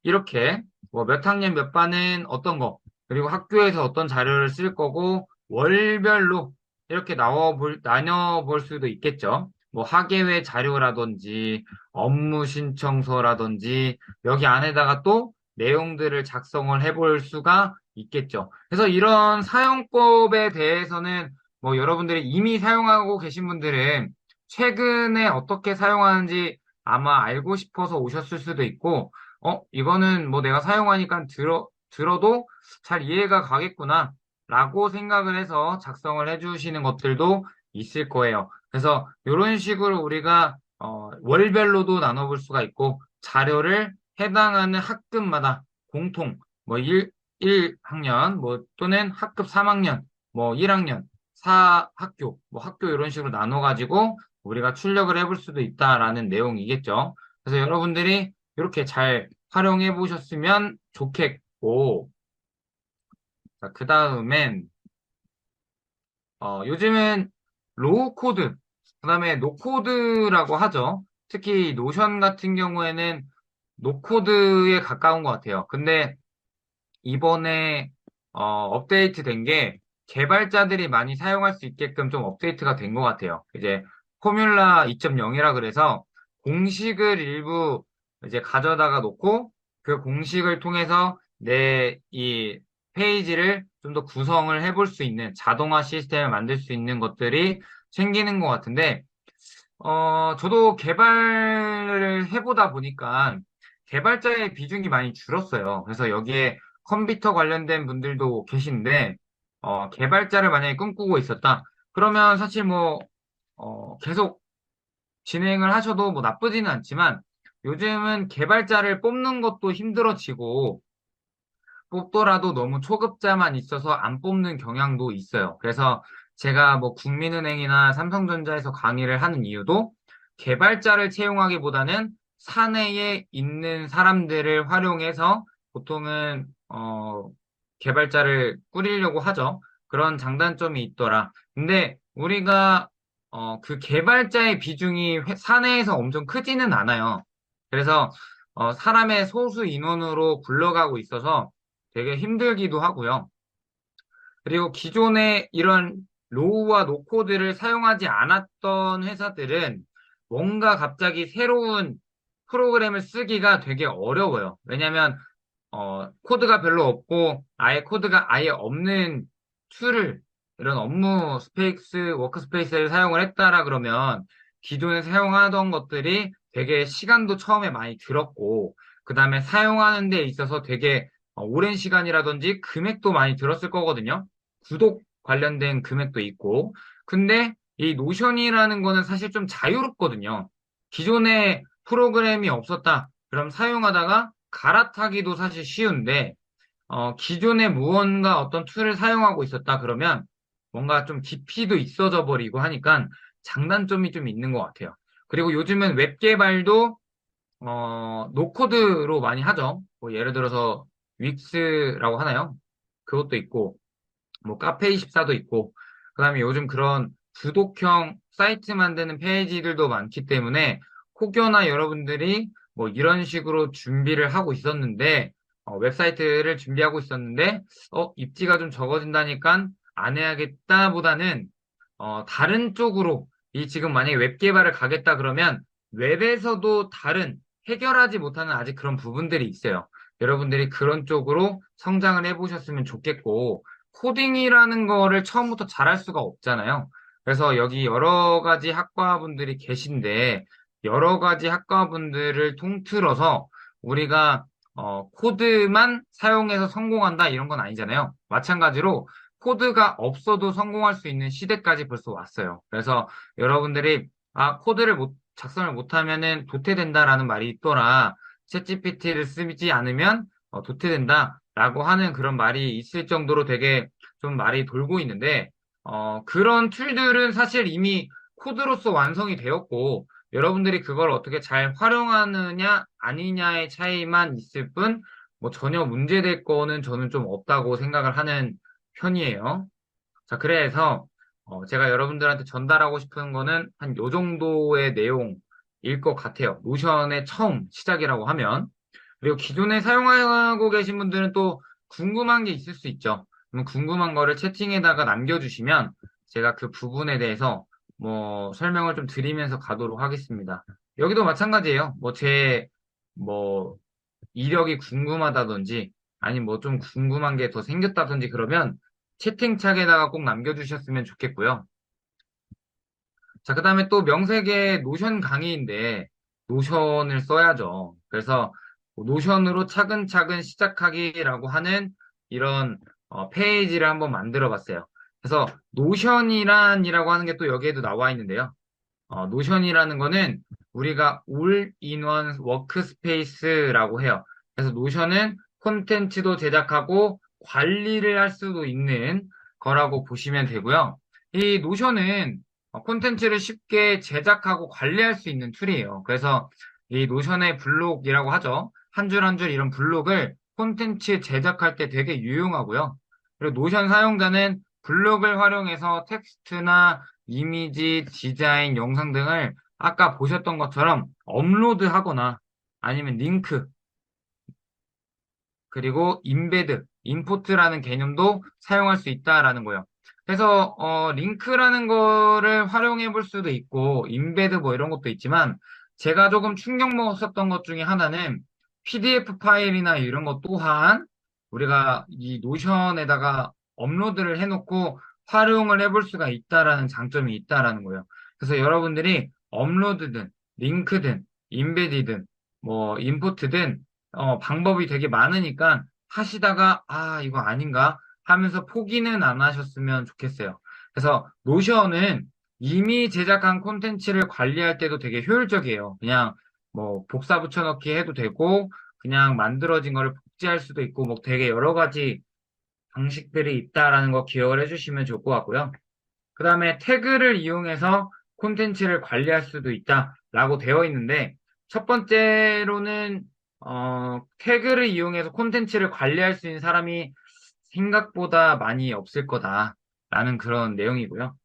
이렇게 뭐 몇 학년 몇 반은 어떤 거, 그리고 학교에서 어떤 자료를 쓸 거고, 월별로 이렇게 나눠볼 수도 있겠죠. 뭐 학예회 자료라든지, 업무 신청서라든지, 여기 안에다가 또 내용들을 작성을 해볼 수가 있겠죠. 그래서 이런 사용법에 대해서는 뭐 여러분들이 이미 사용하고 계신 분들은 최근에 어떻게 사용하는지 아마 알고 싶어서 오셨을 수도 있고, 이거는 뭐 내가 사용하니까 들어도 잘 이해가 가겠구나, 라고 생각을 해서 작성을 해주시는 것들도 있을 거예요. 그래서 이런 식으로 우리가, 월별로도 나눠볼 수가 있고, 자료를 해당하는 학급마다 공통, 뭐 1학년, 뭐 또는 학급 3학년, 뭐 1학년, 4학교, 뭐 학교 이런 식으로 나눠가지고 우리가 출력을 해볼 수도 있다라는 내용이겠죠. 그래서 여러분들이 이렇게 잘 활용해 보셨으면 좋겠고, 그 다음엔, 요즘은 로우 코드, 그 다음에 노 코드라고 하죠. 특히 노션 같은 경우에는 노 코드에 가까운 것 같아요. 근데 이번에, 업데이트 된 게 개발자들이 많이 사용할 수 있게끔 좀 업데이트가 된 것 같아요. 이제 포뮬라 2.0이라 그래서 공식을 일부 이제 가져다가 놓고 그 공식을 통해서 내 이 페이지를 좀 더 구성을 해볼 수 있는 자동화 시스템을 만들 수 있는 것들이 생기는 것 같은데, 저도 개발을 해보다 보니까 개발자의 비중이 많이 줄었어요. 그래서 여기에 컴퓨터 관련된 분들도 계신데, 개발자를 만약에 꿈꾸고 있었다. 그러면 사실 뭐, 계속 진행을 하셔도 뭐 나쁘지는 않지만, 요즘은 개발자를 뽑는 것도 힘들어지고, 뽑더라도 너무 초급자만 있어서 안 뽑는 경향도 있어요. 그래서 제가 뭐 국민은행이나 삼성전자에서 강의를 하는 이유도 개발자를 채용하기보다는 사내에 있는 사람들을 활용해서 보통은 개발자를 꾸리려고 하죠. 그런 장단점이 있더라. 근데 우리가 그 개발자의 비중이 사내에서 엄청 크지는 않아요. 그래서 사람의 소수 인원으로 굴러가고 있어서 되게 힘들기도 하고요. 그리고 기존에 이런 로우와 노코드를 사용하지 않았던 회사들은 뭔가 갑자기 새로운 프로그램을 쓰기가 되게 어려워요. 왜냐면 코드가 별로 없고 아예 코드가 아예 없는 툴을 이런 업무 스페이스, 워크스페이스를 사용을 했다라 그러면 기존에 사용하던 것들이 되게 시간도 처음에 많이 들었고 그 다음에 사용하는 데 있어서 되게 오랜 시간이라든지 금액도 많이 들었을 거거든요. 구독 관련된 금액도 있고. 근데 이 노션이라는 거는 사실 좀 자유롭거든요. 기존에 프로그램이 없었다. 그럼 사용하다가 갈아타기도 사실 쉬운데, 기존에 무언가 어떤 툴을 사용하고 있었다 그러면 뭔가 좀 깊이도 있어져 버리고 하니까 장단점이 좀 있는 것 같아요. 그리고 요즘은 웹 개발도, 노코드로 많이 하죠. 뭐 예를 들어서 윅스라고 하나요? 그것도 있고, 뭐 카페24도 있고, 그다음에 요즘 그런 구독형 사이트 만드는 페이지들도 많기 때문에 혹여나 여러분들이 뭐 이런 식으로 준비를 하고 있었는데 웹사이트를 준비하고 있었는데 입지가 좀 적어진다니까 안 해야겠다 보다는 다른 쪽으로 이 지금 만약에 웹 개발을 가겠다 그러면 웹에서도 다른 해결하지 못하는 아직 그런 부분들이 있어요. 여러분들이 그런 쪽으로 성장을 해보셨으면 좋겠고 코딩이라는 거를 처음부터 잘할 수가 없잖아요. 그래서 여기 여러 가지 학과분들이 계신데 여러 가지 학과분들을 통틀어서 우리가 코드만 사용해서 성공한다 이런 건 아니잖아요. 마찬가지로 코드가 없어도 성공할 수 있는 시대까지 벌써 왔어요. 그래서 여러분들이 코드를 작성을 못하면은 도태된다라는 말이 있더라. 챗GPT를 쓰지 않으면 도태된다라고 하는 그런 말이 있을 정도로 되게 좀 말이 돌고 있는데 그런 툴들은 사실 이미 코드로서 완성이 되었고 여러분들이 그걸 어떻게 잘 활용하느냐 아니냐의 차이만 있을 뿐 뭐 전혀 문제될 거는 저는 좀 없다고 생각을 하는 편이에요. 자, 그래서 제가 여러분들한테 전달하고 싶은 거는 한 요 정도의 내용일 것 같아요. 노션의 처음 시작이라고 하면. 그리고 기존에 사용하고 계신 분들은 또 궁금한 게 있을 수 있죠. 그럼 궁금한 거를 채팅에다가 남겨주시면 제가 그 부분에 대해서 뭐 설명을 좀 드리면서 가도록 하겠습니다. 여기도 마찬가지예요. 뭐 이력이 궁금하다든지 아니면 뭐 좀 궁금한 게 더 생겼다든지 그러면 채팅창에다가 꼭 남겨주셨으면 좋겠고요. 자, 그 다음에 또 명색의 노션 강의인데 노션을 써야죠. 그래서 노션으로 차근차근 시작하기라고 하는 이런 페이지를 한번 만들어 봤어요. 그래서 노션이란이라고 하는 게 또 여기에도 나와 있는데요. 노션이라는 거는 우리가 올인원 워크스페이스라고 해요. 그래서 노션은 콘텐츠도 제작하고 관리를 할 수도 있는 거라고 보시면 되고요. 이 노션은 콘텐츠를 쉽게 제작하고 관리할 수 있는 툴이에요. 그래서 이 노션의 블록이라고 하죠. 한 줄 한 줄 이런 블록을 콘텐츠 제작할 때 되게 유용하고요. 그리고 노션 사용자는 블록을 활용해서 텍스트나 이미지, 디자인, 영상 등을 아까 보셨던 것처럼 업로드하거나 아니면 링크, 그리고 임베드, 임포트라는 개념도 사용할 수 있다라는 거예요. 그래서 링크라는 거를 활용해 볼 수도 있고 임베드 뭐 이런 것도 있지만 제가 조금 충격 먹었었던 것 중에 하나는 PDF 파일이나 이런 것 또한 우리가 이 노션에다가 업로드를 해놓고 활용을 해볼 수가 있다라는 장점이 있다라는 거예요. 그래서 여러분들이 업로드든 링크든 임베디든 뭐 임포트든 방법이 되게 많으니까 하시다가, 이거 아닌가? 하면서 포기는 안 하셨으면 좋겠어요. 그래서 노션은 이미 제작한 콘텐츠를 관리할 때도 되게 효율적이에요. 그냥 뭐 복사 붙여넣기 해도 되고, 그냥 만들어진 거를 복제할 수도 있고, 뭐 되게 여러 가지 방식들이 있다라는 거 기억을 해주시면 좋을 것 같고요. 그 다음에 태그를 이용해서 콘텐츠를 관리할 수도 있다라고 되어 있는데, 첫 번째로는, 태그를 이용해서 콘텐츠를 관리할 수 있는 사람이 생각보다 많이 없을 거다라는 그런 내용이고요.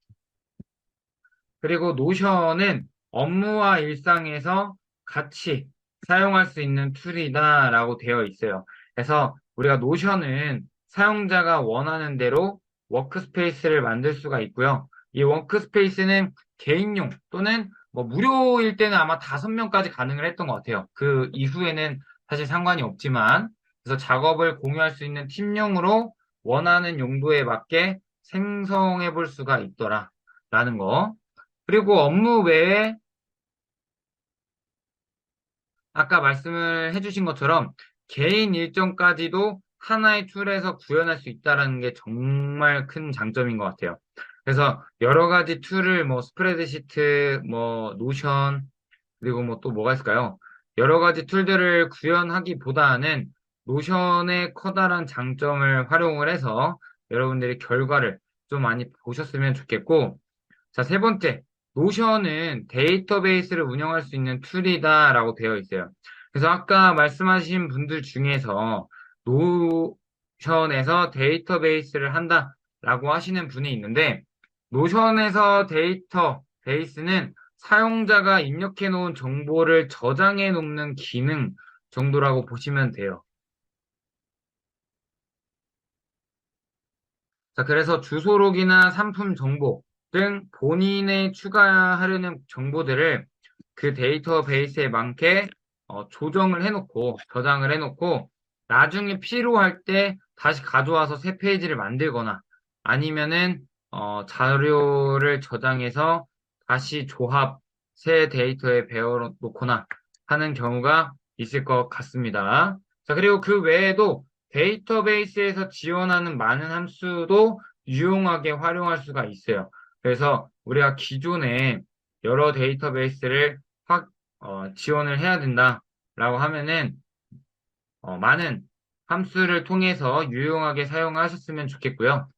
그리고 노션은 업무와 일상에서 같이 사용할 수 있는 툴이다라고 되어 있어요. 그래서 우리가 노션은 사용자가 원하는 대로 워크스페이스를 만들 수가 있고요. 이 워크스페이스는 개인용 또는 뭐 무료일 때는 아마 5명까지 가능을 했던 것 같아요. 그 이후에는 사실 상관이 없지만 그래서 작업을 공유할 수 있는 팀용으로 원하는 용도에 맞게 생성해 볼 수가 있더라라는 거. 그리고 업무 외에 아까 말씀을 해주신 것처럼 개인 일정까지도 하나의 툴에서 구현할 수 있다는 게 정말 큰 장점인 것 같아요. 그래서 여러 가지 툴을 뭐 스프레드시트, 뭐 노션, 그리고 뭐 또 뭐가 있을까요? 여러 가지 툴들을 구현하기보다는 노션의 커다란 장점을 활용을 해서 여러분들이 결과를 좀 많이 보셨으면 좋겠고, 자, 세 번째, 노션은 데이터베이스를 운영할 수 있는 툴이다라고 되어 있어요. 그래서 아까 말씀하신 분들 중에서 노션에서 데이터베이스를 한다라고 하시는 분이 있는데, 노션에서 데이터베이스는 사용자가 입력해 놓은 정보를 저장해 놓는 기능 정도라고 보시면 돼요. 자, 그래서 주소록이나 상품 정보 등 본인의 추가하려는 정보들을 그 데이터베이스에 맞게 조정을 해놓고, 저장을 해놓고, 나중에 필요할 때 다시 가져와서 새 페이지를 만들거나 아니면은 자료를 저장해서 다시 새 데이터에 배워놓거나 하는 경우가 있을 것 같습니다. 자, 그리고 그 외에도 데이터베이스에서 지원하는 많은 함수도 유용하게 활용할 수가 있어요. 그래서 우리가 기존에 여러 데이터베이스를 지원을 해야 된다라고 하면은 많은 함수를 통해서 유용하게 사용하셨으면 좋겠고요.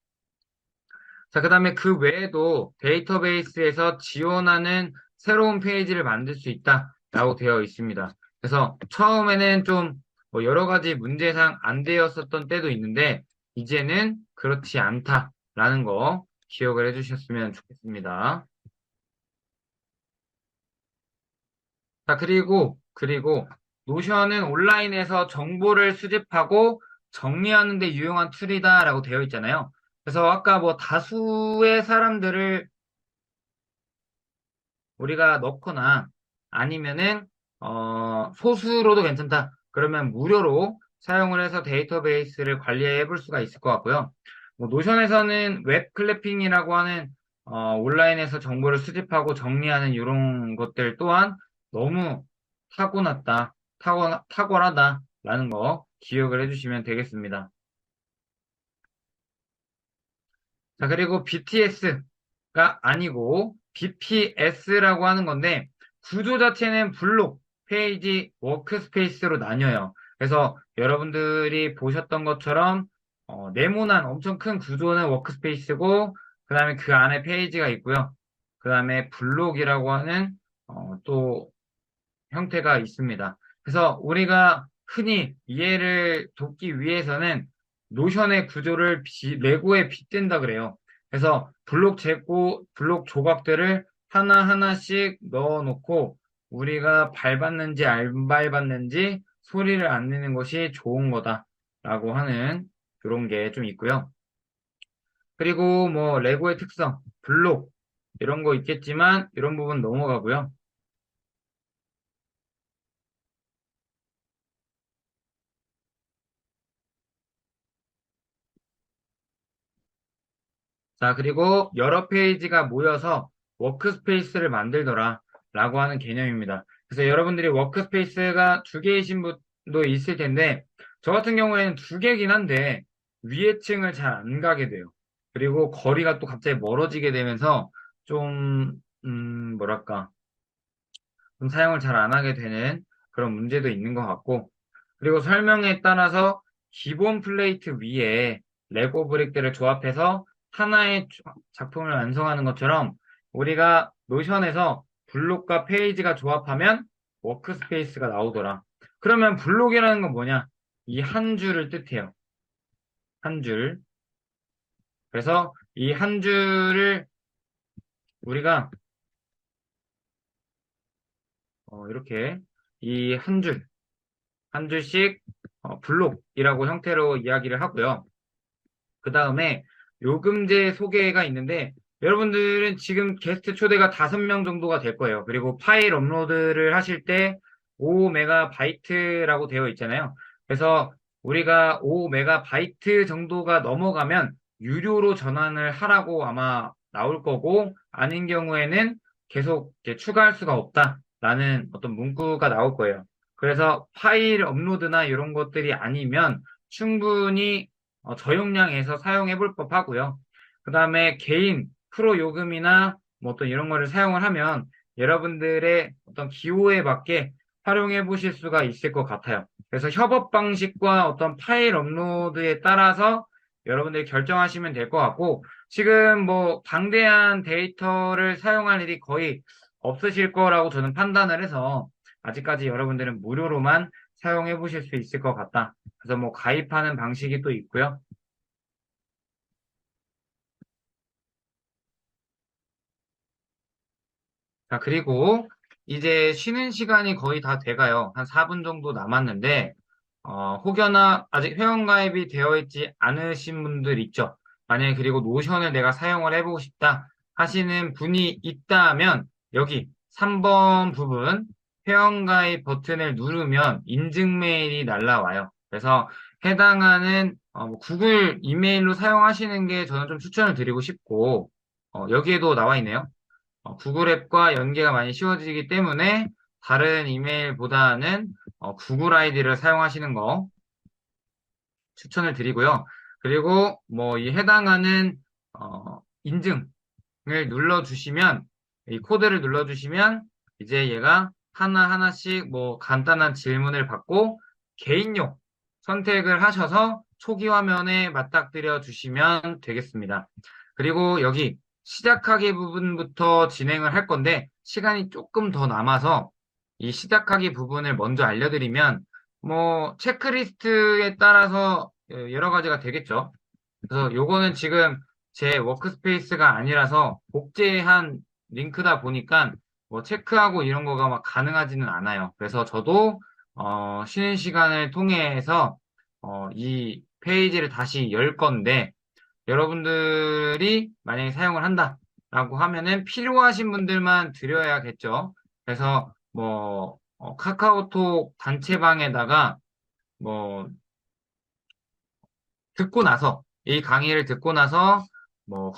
자, 그 다음에 그 외에도 데이터베이스에서 지원하는 새로운 페이지를 만들 수 있다라고 되어 있습니다. 그래서 처음에는 좀 뭐 여러 가지 문제상 안 되었었던 때도 있는데, 이제는 그렇지 않다라는 거 기억을 해주셨으면 좋겠습니다. 자, 그리고 노션은 온라인에서 정보를 수집하고 정리하는 데 유용한 툴이다라고 되어 있잖아요. 그래서 아까 뭐 다수의 사람들을 우리가 넣거나 아니면은 소수로도 괜찮다. 그러면 무료로 사용을 해서 데이터베이스를 관리해 볼 수가 있을 것 같고요. 뭐 노션에서는 웹 클래핑이라고 하는 온라인에서 정보를 수집하고 정리하는 이런 것들 또한 너무 탁월하다라는 거 기억을 해주시면 되겠습니다. 자, 그리고 BTS가 아니고 BPS라고 하는 건데 구조 자체는 블록, 페이지, 워크스페이스로 나뉘어요. 그래서 여러분들이 보셨던 것처럼 네모난 엄청 큰 구조는 워크스페이스고 그 다음에 그 안에 페이지가 있고요. 그 다음에 블록이라고 하는 또 형태가 있습니다. 그래서 우리가 흔히 이해를 돕기 위해서는 노션의 구조를 레고에 빗댄다 그래요. 그래서 블록 조각들을 하나하나씩 넣어놓고 우리가 밟았는지 안 밟았는지 소리를 안 내는 것이 좋은 거다라고 하는 그런 게 좀 있고요. 그리고 뭐 레고의 특성, 블록 이런 거 있겠지만 이런 부분 넘어가고요. 자, 그리고 여러 페이지가 모여서 워크스페이스를 만들더라 라고 하는 개념입니다. 그래서 여러분들이 워크스페이스가 두 개이신 분도 있을 텐데, 저 같은 경우에는 두 개긴 한데, 위에 층을 잘 안 가게 돼요. 그리고 거리가 또 갑자기 멀어지게 되면서 좀, 뭐랄까, 좀 사용을 잘 안 하게 되는 그런 문제도 있는 것 같고, 그리고 설명에 따라서 기본 플레이트 위에 레고 브릭들을 조합해서 하나의 작품을 완성하는 것처럼 우리가 노션에서 블록과 페이지가 조합하면 워크스페이스가 나오더라. 그러면 블록이라는 건 뭐냐? 이 한 줄을 뜻해요. 한 줄. 그래서 이 한 줄을 우리가 이렇게 이 한 줄씩 블록이라고 형태로 이야기를 하고요. 그 다음에 요금제 소개가 있는데 여러분들은 지금 게스트 초대가 5명 정도가 될 거예요. 그리고 파일 업로드를 하실 때 5MB 되어 있잖아요. 그래서 우리가 5MB 정도가 넘어가면 유료로 전환을 하라고 아마 나올 거고 아닌 경우에는 계속 이제 추가할 수가 없다라는 어떤 문구가 나올 거예요. 그래서 파일 업로드나 이런 것들이 아니면 충분히 저용량에서 사용해 볼 법하고요. 그 다음에 개인 프로 요금이나 뭐 어떤 이런 거를 사용을 하면 여러분들의 어떤 기호에 맞게 활용해 보실 수가 있을 것 같아요. 그래서 협업 방식과 어떤 파일 업로드에 따라서 여러분들이 결정하시면 될 것 같고, 지금 뭐 방대한 데이터를 사용할 일이 거의 없으실 거라고 저는 판단을 해서 아직까지 여러분들은 무료로만 사용해 보실 수 있을 것 같다. 그래서 뭐 가입하는 방식이 또 있고요. 자, 그리고 이제 쉬는 시간이 거의 다 돼가요. 한 4분 정도 남았는데, 혹여나 아직 회원가입이 되어 있지 않으신 분들 있죠. 만약에 그리고 노션을 내가 사용을 해보고 싶다 하시는 분이 있다면, 여기 3번 부분 회원가입 버튼을 누르면 인증 메일이 날라와요. 그래서 해당하는 뭐 구글 이메일로 사용하시는 게 저는 좀 추천을 드리고 싶고, 여기에도 나와 있네요. 구글 앱과 연계가 많이 쉬워지기 때문에 다른 이메일보다는 구글 아이디를 사용하시는 거 추천을 드리고요. 그리고 뭐 이 해당하는 인증을 눌러주시면 이 코드를 눌러주시면 이제 얘가 하나하나씩 뭐 간단한 질문을 받고 개인용 선택을 하셔서 초기 화면에 맞닥뜨려 주시면 되겠습니다. 그리고 여기 시작하기 부분부터 진행을 할 건데 시간이 조금 더 남아서 이 시작하기 부분을 먼저 알려드리면 뭐 체크리스트에 따라서 여러 가지가 되겠죠. 그래서 요거는 지금 제 워크스페이스가 아니라서 복제한 링크다 보니까 뭐 체크하고 이런 거가 막 가능하지는 않아요. 그래서 저도 쉬는 시간을 통해서 이 페이지를 다시 열 건데 여러분들이 만약에 사용을 한다라고 하면은 필요하신 분들만 드려야겠죠. 그래서 뭐 카카오톡 단체방에다가 뭐 듣고 나서, 이 강의를 듣고 나서, 뭐,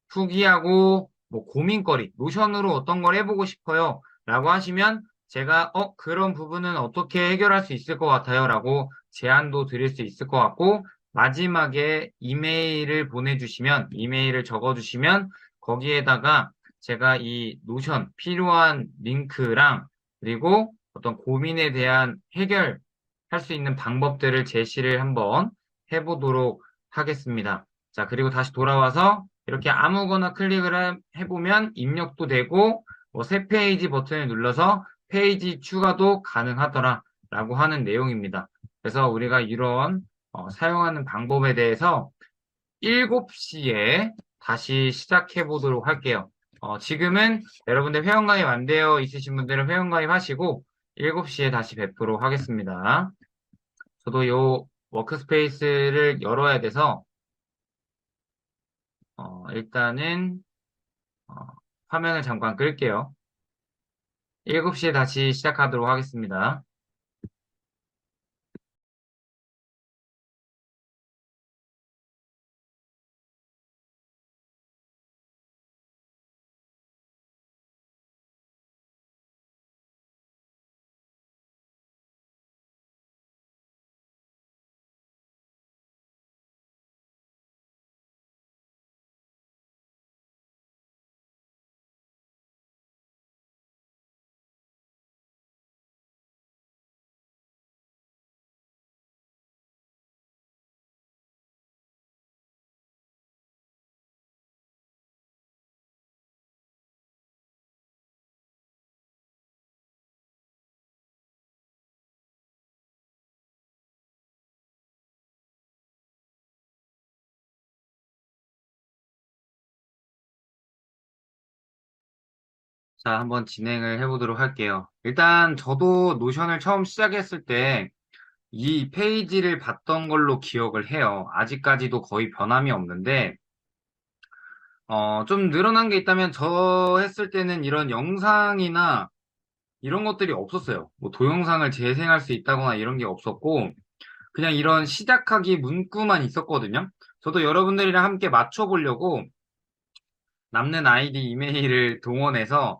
후기하고, 뭐, 고민거리, 노션으로 어떤 걸 해보고 싶어요. 라고 하시면, 제가, 그런 부분은 어떻게 해결할 수 있을 것 같아요. 라고 제안도 드릴 수 있을 것 같고, 마지막에 이메일을 적어주시면, 거기에다가 제가 이 노션 필요한 링크랑, 그리고 어떤 고민에 대한 해결할 수 있는 방법들을 제시를 한번 해보도록 하겠습니다. 자, 그리고 다시 돌아와서 이렇게 아무거나 클릭을 해보면 입력도 되고, 뭐 새 페이지 버튼을 눌러서 페이지 추가도 가능하더라 라고 하는 내용입니다. 그래서 우리가 이런 사용하는 방법에 대해서 7시에 다시 시작해 보도록 할게요. 지금은 여러분들 회원가입 안 되어 있으신 분들은 회원가입 하시고 7시에 다시 뵙도록 하겠습니다. 저도 요 워크스페이스를 열어야 돼서 일단은 어, 화면을 잠깐 끌게요. 7시에 다시 시작하도록 하겠습니다. 자, 한번 진행을 해보도록 할게요. 일단 저도 노션을 처음 시작했을 때 이 페이지를 봤던 걸로 기억을 해요. 아직까지도 거의 변함이 없는데, 좀 늘어난 게 있다면 저 했을 때는 이런 영상이나 이런 것들이 없었어요. 뭐 동영상을 재생할 수 있다거나 이런 게 없었고, 그냥 이런 시작하기 문구만 있었거든요. 저도 여러분들이랑 함께 맞춰보려고 남는 아이디 이메일을 동원해서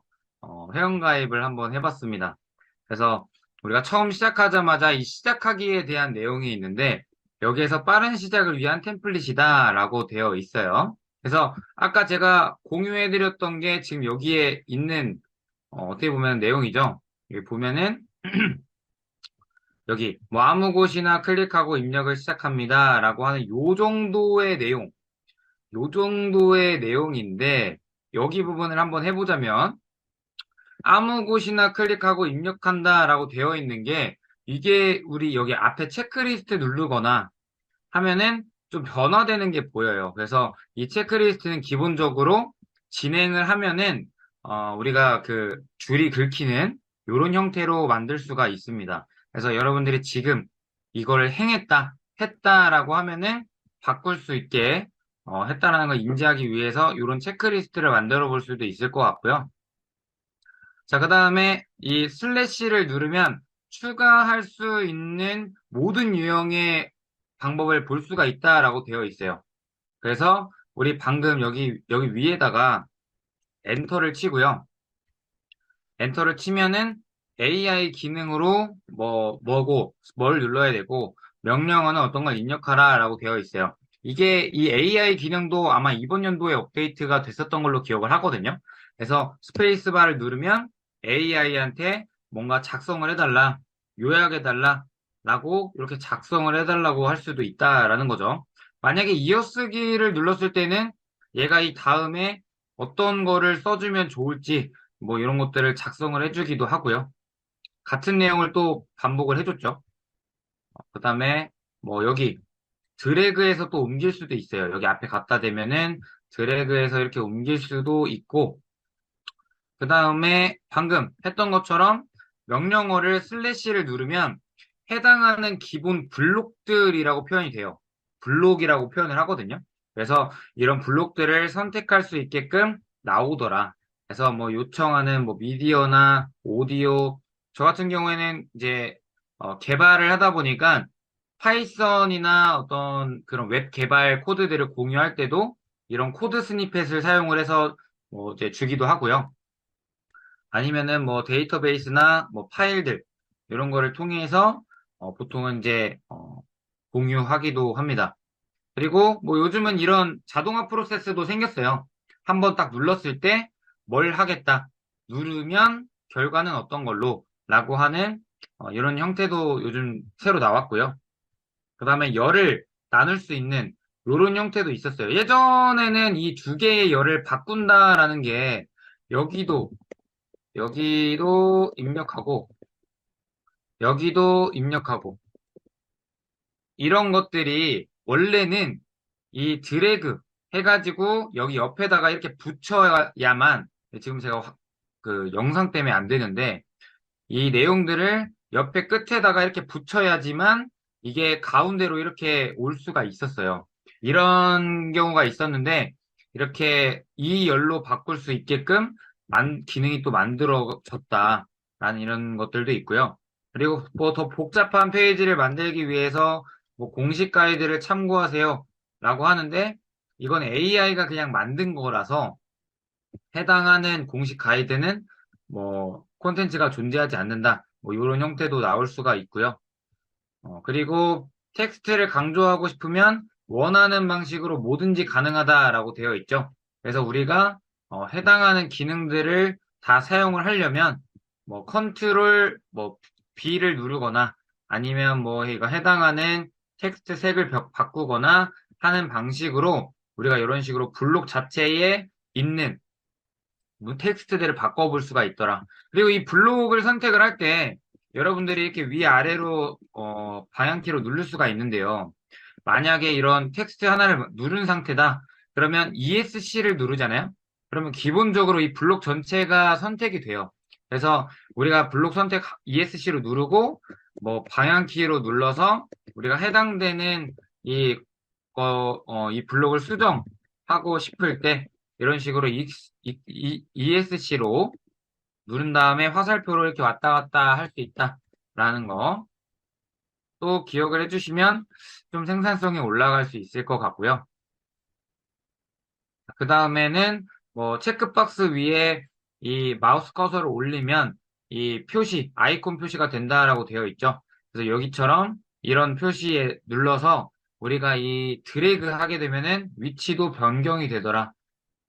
회원가입을 한번 해봤습니다. 그래서 우리가 처음 시작하자마자 이 시작하기에 대한 내용이 있는데 여기에서 빠른 시작을 위한 템플릿이다라고 되어 있어요. 그래서 아까 제가 공유해드렸던 게 지금 여기에 있는 어떻게 보면 내용이죠. 여기 보면은 여기 뭐 아무 곳이나 클릭하고 입력을 시작합니다라고 하는 요 정도의 내용, 요 정도의 내용인데 여기 부분을 한번 해보자면 아무 곳이나 클릭하고 입력한다라고 되어 있는 게 이게 우리 여기 앞에 체크리스트 누르거나 하면은 좀 변화되는 게 보여요. 그래서 이 체크리스트는 기본적으로 진행을 하면은 우리가 그 줄이 긁히는 이런 형태로 만들 수가 있습니다. 그래서 여러분들이 지금 이걸 행했다, 했다라고 하면은 바꿀 수 있게 했다라는 걸 인지하기 위해서 이런 체크리스트를 만들어 볼 수도 있을 것 같고요. 자, 그 다음에 이 슬래시를 누르면 추가할 수 있는 모든 유형의 방법을 볼 수가 있다라고 되어 있어요. 그래서 우리 방금 여기 위에다가 엔터를 치고요. 엔터를 치면은 AI 기능으로 뭘 눌러야 되고 명령어는 어떤 걸 입력하라라고 되어 있어요. 이게 이 AI 기능도 아마 이번 연도에 업데이트가 됐었던 걸로 기억을 하거든요. 그래서 스페이스바를 누르면 AI한테 뭔가 작성을 해달라, 요약해달라, 라고 이렇게 작성을 해달라고 할 수도 있다라는 거죠. 만약에 이어쓰기를 눌렀을 때는 얘가 이 다음에 어떤 거를 써주면 좋을지 뭐 이런 것들을 작성을 해주기도 하고요. 같은 내용을 또 반복을 해줬죠. 그 다음에 뭐 여기 드래그해서 또 옮길 수도 있어요. 여기 앞에 갖다 대면은 드래그해서 이렇게 옮길 수도 있고, 그 다음에 방금 했던 것처럼 명령어를 슬래시를 누르면 해당하는 기본 블록들이라고 표현이 돼요. 블록이라고 표현을 하거든요. 그래서 이런 블록들을 선택할 수 있게끔 나오더라. 그래서 뭐 요청하는 뭐 미디어나 오디오, 저 같은 경우에는 이제 개발을 하다 보니까 파이썬이나 어떤 그런 웹 개발 코드들을 공유할 때도 이런 코드 스니펫을 사용을 해서 뭐 이제 주기도 하고요. 아니면은 뭐 데이터베이스나 뭐 파일들 이런 거를 통해서 보통은 이제 공유하기도 합니다. 그리고 뭐 요즘은 이런 자동화 프로세스도 생겼어요. 한번 딱 눌렀을 때 뭘 하겠다 누르면 결과는 어떤 걸로 라고 하는 이런 형태도 요즘 새로 나왔고요. 그 다음에 열을 나눌 수 있는 이런 형태도 있었어요. 예전에는 이 두 개의 열을 바꾼다라는 게 여기도 여기도 입력하고, 여기도 입력하고, 이런 것들이 원래는 이 드래그 해가지고 여기 옆에다가 이렇게 붙여야만, 지금 제가 그 영상 때문에 안 되는데, 이 내용들을 옆에 끝에다가 이렇게 붙여야지만 이게 가운데로 이렇게 올 수가 있었어요. 이런 경우가 있었는데, 이렇게 이 열로 바꿀 수 있게끔 기능이 또 만들어졌다라는 이런 것들도 있고요. 그리고 뭐 더 복잡한 페이지를 만들기 위해서 뭐 공식 가이드를 참고하세요 라고 하는데, 이건 AI가 그냥 만든 거라서 해당하는 공식 가이드는 뭐 콘텐츠가 존재하지 않는다. 뭐 이런 형태도 나올 수가 있고요. 그리고 텍스트를 강조하고 싶으면 원하는 방식으로 뭐든지 가능하다라고 되어 있죠. 그래서 우리가 해당하는 기능들을 다 사용을 하려면 뭐 컨트롤 뭐 B를 누르거나 아니면 뭐 이거 해당하는 텍스트 색을 바꾸거나 하는 방식으로 우리가 이런 식으로 블록 자체에 있는 뭐 텍스트들을 바꿔볼 수가 있더라. 그리고 이 블록을 선택을 할 때 여러분들이 이렇게 위아래로 방향키로 누를 수가 있는데요. 만약에 이런 텍스트 하나를 누른 상태다. 그러면 ESC를 누르잖아요. 그러면 기본적으로 이 블록 전체가 선택이 돼요. 그래서 우리가 블록 선택 ESC로 누르고 뭐 방향키로 눌러서 우리가 해당되는 이, 이 블록을 수정하고 싶을 때 이런 식으로 ESC로 누른 다음에 화살표로 이렇게 왔다 갔다 할 수 있다라는 거 또 기억을 해주시면 좀 생산성이 올라갈 수 있을 것 같고요. 그 다음에는 뭐 체크박스 위에 이 마우스 커서를 올리면 이 표시, 아이콘 표시가 된다라고 되어 있죠. 그래서 여기처럼 이런 표시에 눌러서 우리가 이 드래그 하게 되면은 위치도 변경이 되더라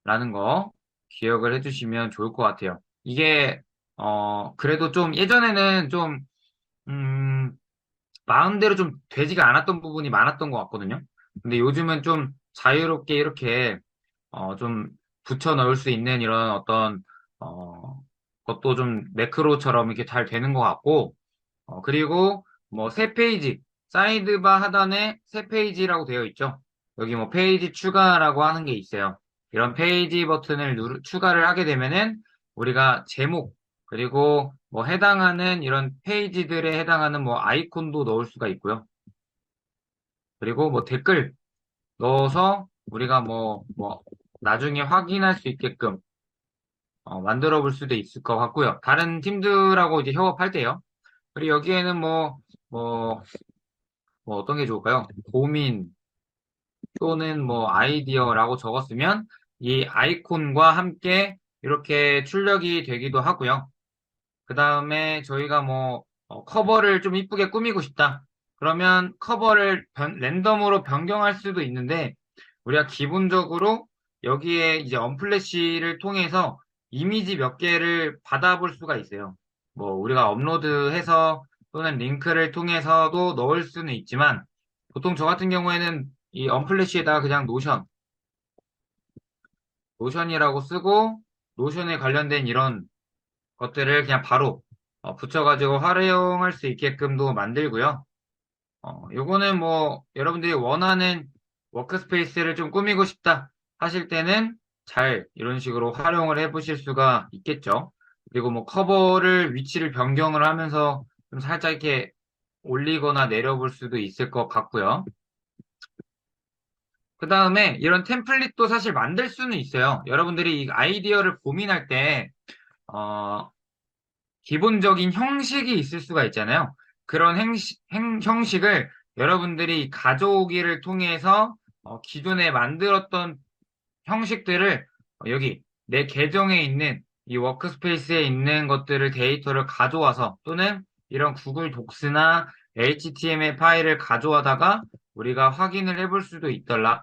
라는 거 기억을 해주시면 좋을 것 같아요. 이게 그래도 좀 예전에는 좀 음, 마음대로 좀 되지가 않았던 부분이 많았던 것 같거든요. 근데 요즘은 좀 자유롭게 이렇게 좀 붙여 넣을 수 있는 이런 어떤 어, 것도 좀 매크로처럼 이렇게 잘 되는 것 같고 그리고 뭐 새 페이지 사이드바 하단에 새 페이지라고 되어 있죠. 여기 뭐 페이지 추가라고 하는 게 있어요. 이런 페이지 버튼을 추가를 하게 되면은 우리가 제목 그리고 뭐 해당하는 이런 페이지들에 해당하는 뭐 아이콘도 넣을 수가 있고요. 그리고 뭐 댓글 넣어서 우리가 뭐 나중에 확인할 수 있게끔 만들어 볼 수도 있을 것 같고요. 다른 팀들하고 이제 협업할 때요. 그리고 여기에는 뭐, 뭐 어떤 게 좋을까요? 고민 또는 뭐 아이디어라고 적었으면 이 아이콘과 함께 이렇게 출력이 되기도 하고요. 그 다음에 저희가 뭐 커버를 좀 이쁘게 꾸미고 싶다. 그러면 커버를 랜덤으로 변경할 수도 있는데 우리가 기본적으로 여기에 이제 언플래시를 통해서 이미지 몇 개를 받아볼 수가 있어요. 뭐 우리가 업로드해서 또는 링크를 통해서도 넣을 수는 있지만 보통 저 같은 경우에는 이 언플래시에다가 그냥 노션이라고 쓰고 노션에 관련된 이런 것들을 그냥 바로 붙여가지고 활용할 수 있게끔도 만들고요. 요거는 뭐 여러분들이 원하는 워크스페이스를 좀 꾸미고 싶다 하실 때는 잘 이런 식으로 활용을 해보실 수가 있겠죠. 그리고 뭐 커버를 위치를 변경을 하면서 좀 살짝 이렇게 올리거나 내려볼 수도 있을 것 같고요. 그 다음에 이런 템플릿도 사실 만들 수는 있어요. 여러분들이 이 아이디어를 고민할 때, 어, 기본적인 형식이 있을 수가 있잖아요. 그런 형식을 여러분들이 가져오기를 통해서 기존에 만들었던 형식들을 여기 내 계정에 있는 이 워크스페이스에 있는 것들을 데이터를 가져와서 또는 이런 구글 독스나 HTML 파일을 가져와다가 우리가 확인을 해볼 수도 있더라.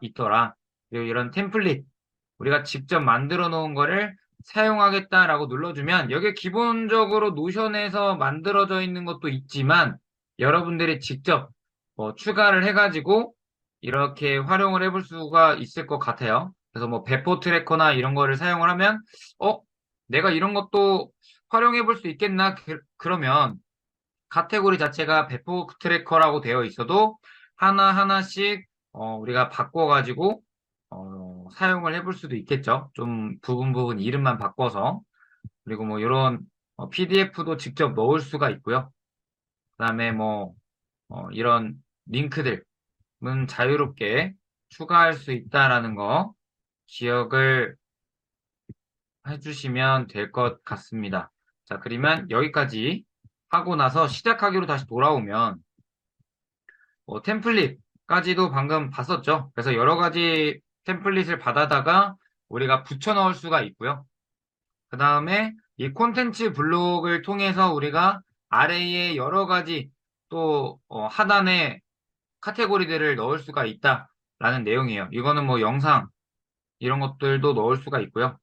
그리고 이런 템플릿 우리가 직접 만들어 놓은 거를 사용하겠다라고 눌러주면 여기 기본적으로 노션에서 만들어져 있는 것도 있지만 여러분들이 직접 추가를 해가지고 이렇게 활용을 해볼 수가 있을 것 같아요. 그래서 뭐 배포 트래커나 이런 거를 사용을 하면 어 내가 이런 것도 활용해 볼 수 있겠나 그러면 카테고리 자체가 배포 트래커라고 되어 있어도 하나하나씩 우리가 바꿔가지고 사용을 해볼 수도 있겠죠. 좀 부분 이름만 바꿔서 그리고 뭐 이런 PDF도 직접 넣을 수가 있고요. 그다음에 뭐 이런 링크들은 자유롭게 추가할 수 있다라는 거 기억을 해주시면 될 것 같습니다. 자, 그러면 여기까지 하고 나서 시작하기로 다시 돌아오면 템플릿까지도 방금 봤었죠. 그래서 여러 가지 템플릿을 받아다가 우리가 붙여 넣을 수가 있고요. 그 다음에 이 콘텐츠 블록을 통해서 우리가 아래에 여러 가지 또 하단에 카테고리들을 넣을 수가 있다라는 내용이에요. 이거는 뭐 영상 이런 것들도 넣을 수가 있고요.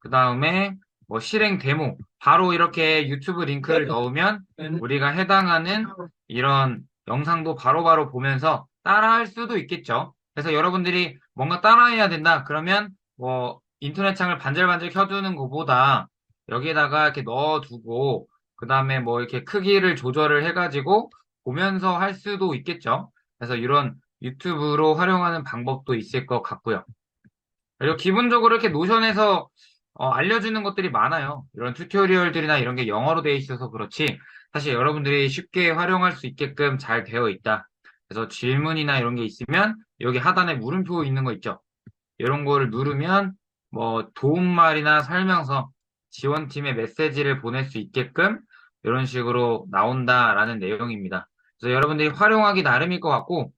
그 다음에 뭐 실행 데모 바로 이렇게 유튜브 링크를 넣으면 우리가 해당하는 이런 영상도 바로바로 보면서 따라할 수도 있겠죠. 그래서 여러분들이 뭔가 따라해야 된다. 그러면 뭐 인터넷 창을 반질반질 켜두는 것보다 여기에다가 이렇게 넣어두고 그 다음에 뭐 이렇게 크기를 조절을 해가지고 보면서 할 수도 있겠죠. 그래서 이런 유튜브로 활용하는 방법도 있을 것 같고요. 그리고 기본적으로 이렇게 노션에서 알려주는 것들이 많아요. 이런 튜토리얼들이나 이런 게 영어로 되어 있어서 그렇지 사실 여러분들이 쉽게 활용할 수 있게끔 잘 되어 있다. 그래서 질문이나 이런 게 있으면 여기 하단에 물음표 있는 거 있죠. 이런 거를 누르면 뭐 도움말이나 설명서, 지원팀의 메시지를 보낼 수 있게끔 이런 식으로 나온다라는 내용입니다. 그래서 여러분들이 활용하기 나름일 것 같고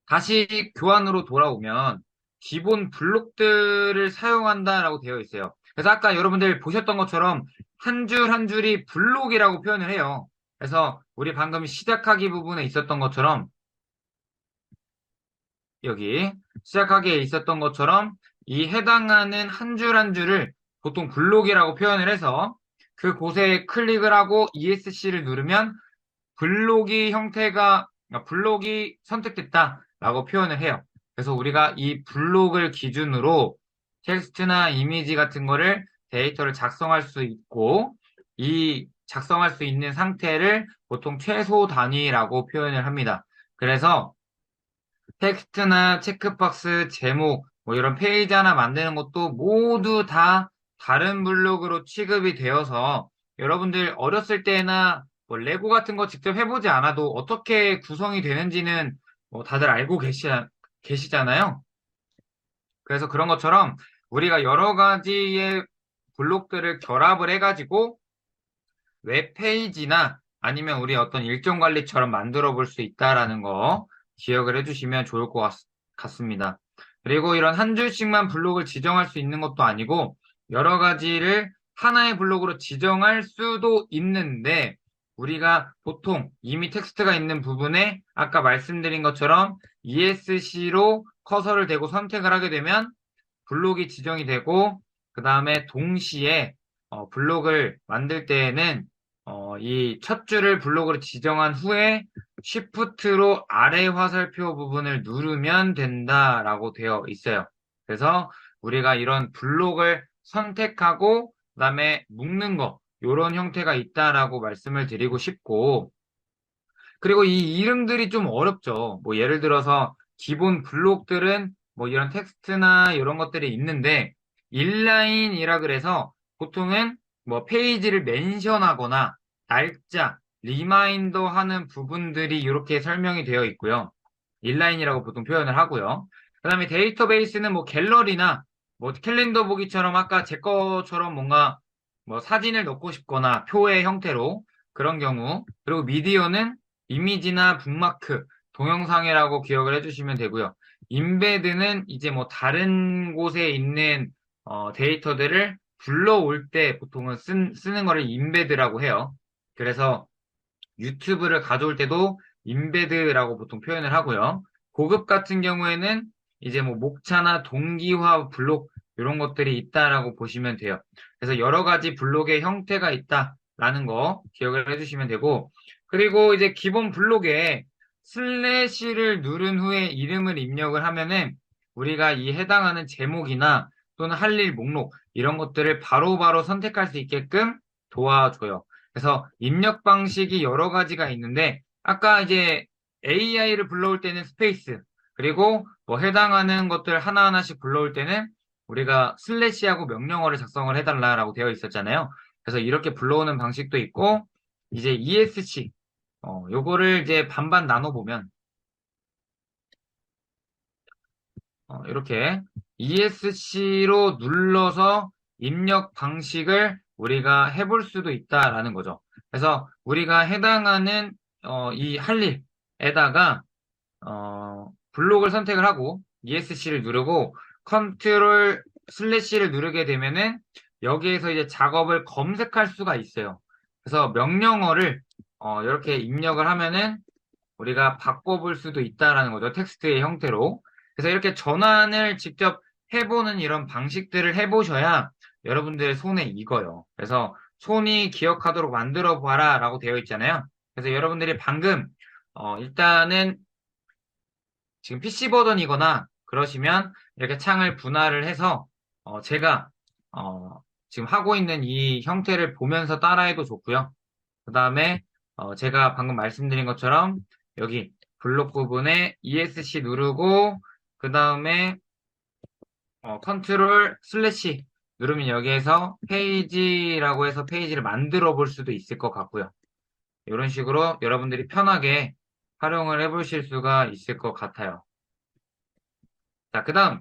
다시 교환으로 돌아오면 기본 블록들을 사용한다라고 되어 있어요. 그래서 아까 여러분들 보셨던 것처럼 한 줄 한 줄이 블록이라고 표현을 해요. 그래서 우리 방금 시작하기 부분에 있었던 것처럼 여기 시작하기에 있었던 것처럼 이 해당하는 한 줄 한 줄을 보통 블록이라고 표현을 해서 그곳에 클릭을 하고 ESC를 누르면 블록이 선택됐다라고 표현을 해요. 그래서 우리가 이 블록을 기준으로 텍스트나 이미지 같은 거를 데이터를 작성할 수 있고 이 작성할 수 있는 상태를 보통 최소 단위라고 표현을 합니다. 그래서 텍스트나 체크박스, 제목, 뭐 이런 페이지 하나 만드는 것도 모두 다 다른 블록으로 취급이 되어서 여러분들 어렸을 때나 뭐 레고 같은 거 직접 해보지 않아도 어떻게 구성이 되는지는 뭐 다들 알고 계시잖아요. 그래서 그런 것처럼 우리가 여러 가지의 블록들을 결합을 해가지고 웹페이지나 아니면 우리 어떤 일정 관리처럼 만들어 볼 수 있다라는 거 기억을 해주시면 좋을 것 같습니다. 그리고 이런 한 줄씩만 블록을 지정할 수 있는 것도 아니고 여러 가지를 하나의 블록으로 지정할 수도 있는데 우리가 보통 이미 텍스트가 있는 부분에 아까 말씀드린 것처럼 ESC로 커서를 대고 선택을 하게 되면 블록이 지정이 되고 그 다음에 동시에 블록을 만들 때에는 이 첫 줄을 블록으로 지정한 후에 Shift로 아래 화살표 부분을 누르면 된다라고 되어 있어요. 그래서 우리가 이런 블록을 선택하고 그다음에 묶는 거 이런 형태가 있다라고 말씀을 드리고 싶고 그리고 이 이름들이 좀 어렵죠. 뭐 예를 들어서 기본 블록들은 뭐 이런 텍스트나 이런 것들이 있는데 인라인이라 그래서 보통은 뭐 페이지를 멘션하거나 날짜, 리마인더 하는 부분들이 이렇게 설명이 되어 있고요. 인라인이라고 보통 표현을 하고요. 그다음에 데이터베이스는 뭐 갤러리나 뭐 캘린더 보기처럼 아까 제 거처럼 뭔가 뭐 사진을 넣고 싶거나 표의 형태로 그런 경우 그리고 미디어는 이미지나 북마크, 동영상이라고 기억을 해주시면 되고요. 인베드는 이제 뭐 다른 곳에 있는 데이터들을 불러올 때 보통은 쓰는 거를 인베드라고 해요. 그래서 유튜브를 가져올 때도 인베드라고 보통 표현을 하고요. 고급 같은 경우에는 이제 뭐 목차나 동기화 블록 이런 것들이 있다라고 보시면 돼요. 그래서 여러 가지 블록의 형태가 있다라는 거 기억을 해주시면 되고 그리고 이제 기본 블록에 슬래시를 누른 후에 이름을 입력을 하면은 우리가 이 해당하는 제목이나 또는 할 일 목록 이런 것들을 바로바로 선택할 수 있게끔 도와줘요. 그래서 입력 방식이 여러 가지가 있는데 아까 이제 AI를 불러올 때는 스페이스 그리고 뭐 해당하는 것들 하나하나씩 불러올 때는 우리가 슬래시하고 명령어를 작성을 해달라라고 되어 있었잖아요. 그래서 이렇게 불러오는 방식도 있고 이제 ESC 요거를 이제 반반 나눠보면 이렇게 ESC로 눌러서 입력 방식을 우리가 해볼 수도 있다라는 거죠. 그래서 우리가 해당하는 이 할 일에다가 블록을 선택을 하고 ESC를 누르고 컨트롤 슬래시를 누르게 되면은 여기에서 이제 작업을 검색할 수가 있어요. 그래서 명령어를 이렇게 입력을 하면은 우리가 바꿔볼 수도 있다라는 거죠. 텍스트의 형태로. 그래서 이렇게 전환을 직접 해보는 이런 방식들을 해보셔야 여러분들의 손에 익어요. 그래서 손이 기억하도록 만들어 봐라 라고 되어 있잖아요. 그래서 여러분들이 방금 일단은 지금 PC 버전이거나 그러시면 이렇게 창을 분할을 해서 제가 지금 하고 있는 이 형태를 보면서 따라해도 좋고요. 그 다음에 제가 방금 말씀드린 것처럼 여기 블록 부분에 ESC 누르고 그 다음에 컨트롤 슬래시 누르면 여기에서 페이지라고 해서 페이지를 만들어 볼 수도 있을 것 같고요. 이런 식으로 여러분들이 편하게 활용을 해보실 수가 있을 것 같아요. 자, 그 다음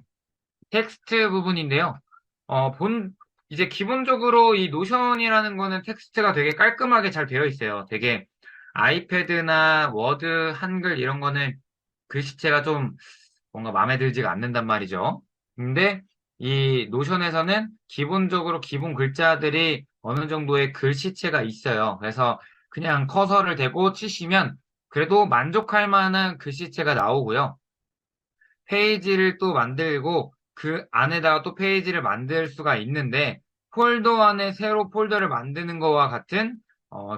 텍스트 부분인데요. 이제 기본적으로 이 노션이라는 거는 텍스트가 되게 깔끔하게 잘 되어 있어요. 되게 아이패드나 워드, 한글 이런 거는 글씨체가 좀 뭔가 마음에 들지가 않는단 말이죠. 근데 이 노션에서는 기본적으로 기본 글자들이 어느 정도의 글씨체가 있어요. 그래서 그냥 커서를 대고 치시면 그래도 만족할 만한 글씨체가 나오고요. 페이지를 또 만들고 그 안에다가 또 페이지를 만들 수가 있는데 폴더 안에 새로 폴더를 만드는 거와 같은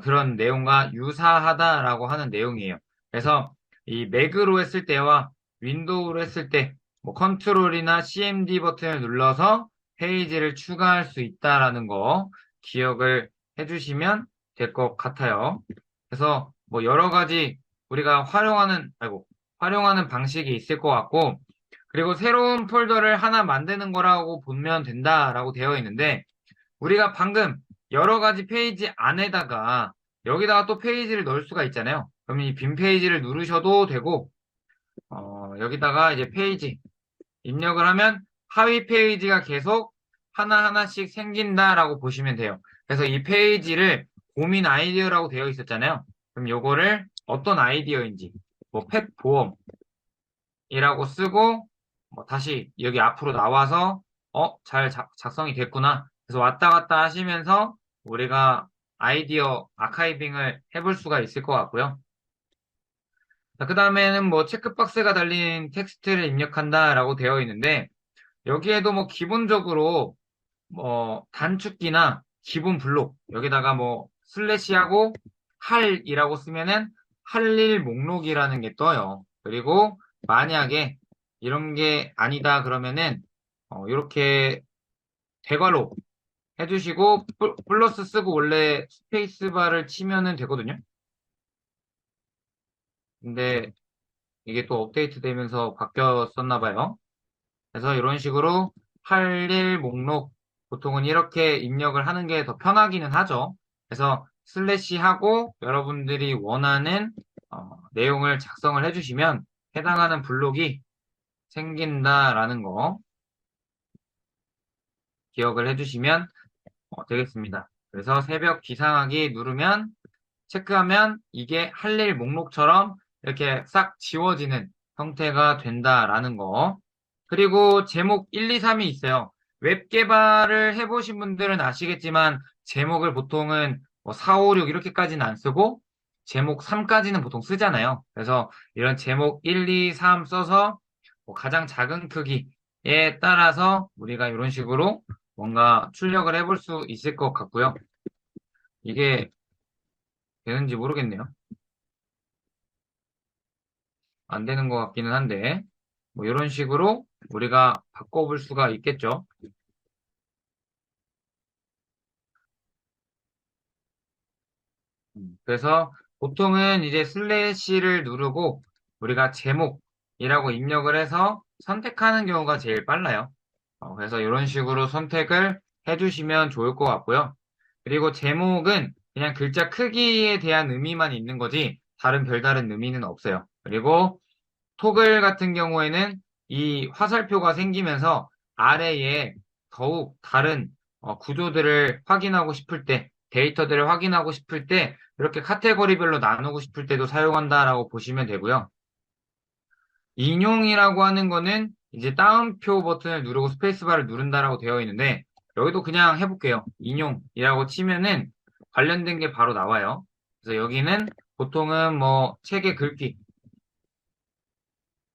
그런 내용과 유사하다라고 하는 내용이에요. 그래서 이 맥으로 했을 때와 윈도우로 했을 때 뭐 컨트롤이나 CMD 버튼을 눌러서 페이지를 추가할 수 있다라는 거 기억을 해주시면 될 것 같아요. 그래서 뭐 여러 가지 우리가 활용하는 방식이 있을 것 같고 그리고 새로운 폴더를 하나 만드는 거라고 보면 된다라고 되어 있는데, 우리가 방금 여러 가지 페이지 안에다가 여기다가 또 페이지를 넣을 수가 있잖아요. 그럼 이 빈 페이지를 누르셔도 되고, 여기다가 이제 페이지 입력을 하면 하위 페이지가 계속 하나하나씩 생긴다라고 보시면 돼요. 그래서 이 페이지를 고민 아이디어라고 되어 있었잖아요. 그럼 요거를 어떤 아이디어인지, 뭐 펫 보험, 이라고 쓰고 다시 여기 앞으로 나와서 잘 작성이 됐구나. 그래서 왔다 갔다 하시면서 우리가 아이디어 아카이빙을 해볼 수가 있을 것 같고요. 그 다음에는 뭐 체크박스가 달린 텍스트를 입력한다라고 되어 있는데 여기에도 뭐 기본적으로 뭐 단축키나 기본 블록 여기다가 뭐 슬래시하고 할이라고 쓰면은 할 일 목록이라는 게 떠요. 그리고 만약에 이런 게 아니다 그러면은 이렇게 대괄호 해주시고 플러스 쓰고 원래 스페이스바를 치면은 되거든요. 근데 이게 또 업데이트 되면서 바뀌었었나 봐요. 그래서 이런 식으로 할 일 목록 보통은 이렇게 입력을 하는 게 더 편하기는 하죠. 그래서 슬래시 하고 여러분들이 원하는 내용을 작성을 해주시면 해당하는 블록이 생긴다라는 거 기억을 해주시면 되겠습니다. 그래서 새벽 기상하기 누르면 체크하면 이게 할 일 목록처럼 이렇게 싹 지워지는 형태가 된다라는 거. 그리고 제목 1, 2, 3이 있어요. 웹 개발을 해보신 분들은 아시겠지만 제목을 보통은 뭐 4, 5, 6 이렇게까지는 안 쓰고 제목 3까지는 보통 쓰잖아요. 그래서 이런 제목 1, 2, 3 써서 뭐 가장 작은 크기에 따라서 우리가 이런 식으로 뭔가 출력을 해볼 수 있을 것 같고요. 이게 되는지 모르겠네요. 안 되는 것 같기는 한데, 뭐 이런 식으로 우리가 바꿔볼 수가 있겠죠. 그래서 보통은 이제 슬래시를 누르고 우리가 제목이라고 입력을 해서 선택하는 경우가 제일 빨라요. 그래서 이런 식으로 선택을 해주시면 좋을 것 같고요. 그리고 제목은 그냥 글자 크기에 대한 의미만 있는 거지 다른 별다른 의미는 없어요. 그리고 토글 같은 경우에는 이 화살표가 생기면서 아래에 더욱 다른 구조들을 확인하고 싶을 때, 데이터들을 확인하고 싶을 때, 이렇게 카테고리별로 나누고 싶을 때도 사용한다라고 보시면 되고요. 인용이라고 하는 거는 이제 따옴표 버튼을 누르고 스페이스바를 누른다라고 되어 있는데, 여기도 그냥 해볼게요. 인용이라고 치면은 관련된 게 바로 나와요. 그래서 여기는 보통은 뭐 책의 글귀,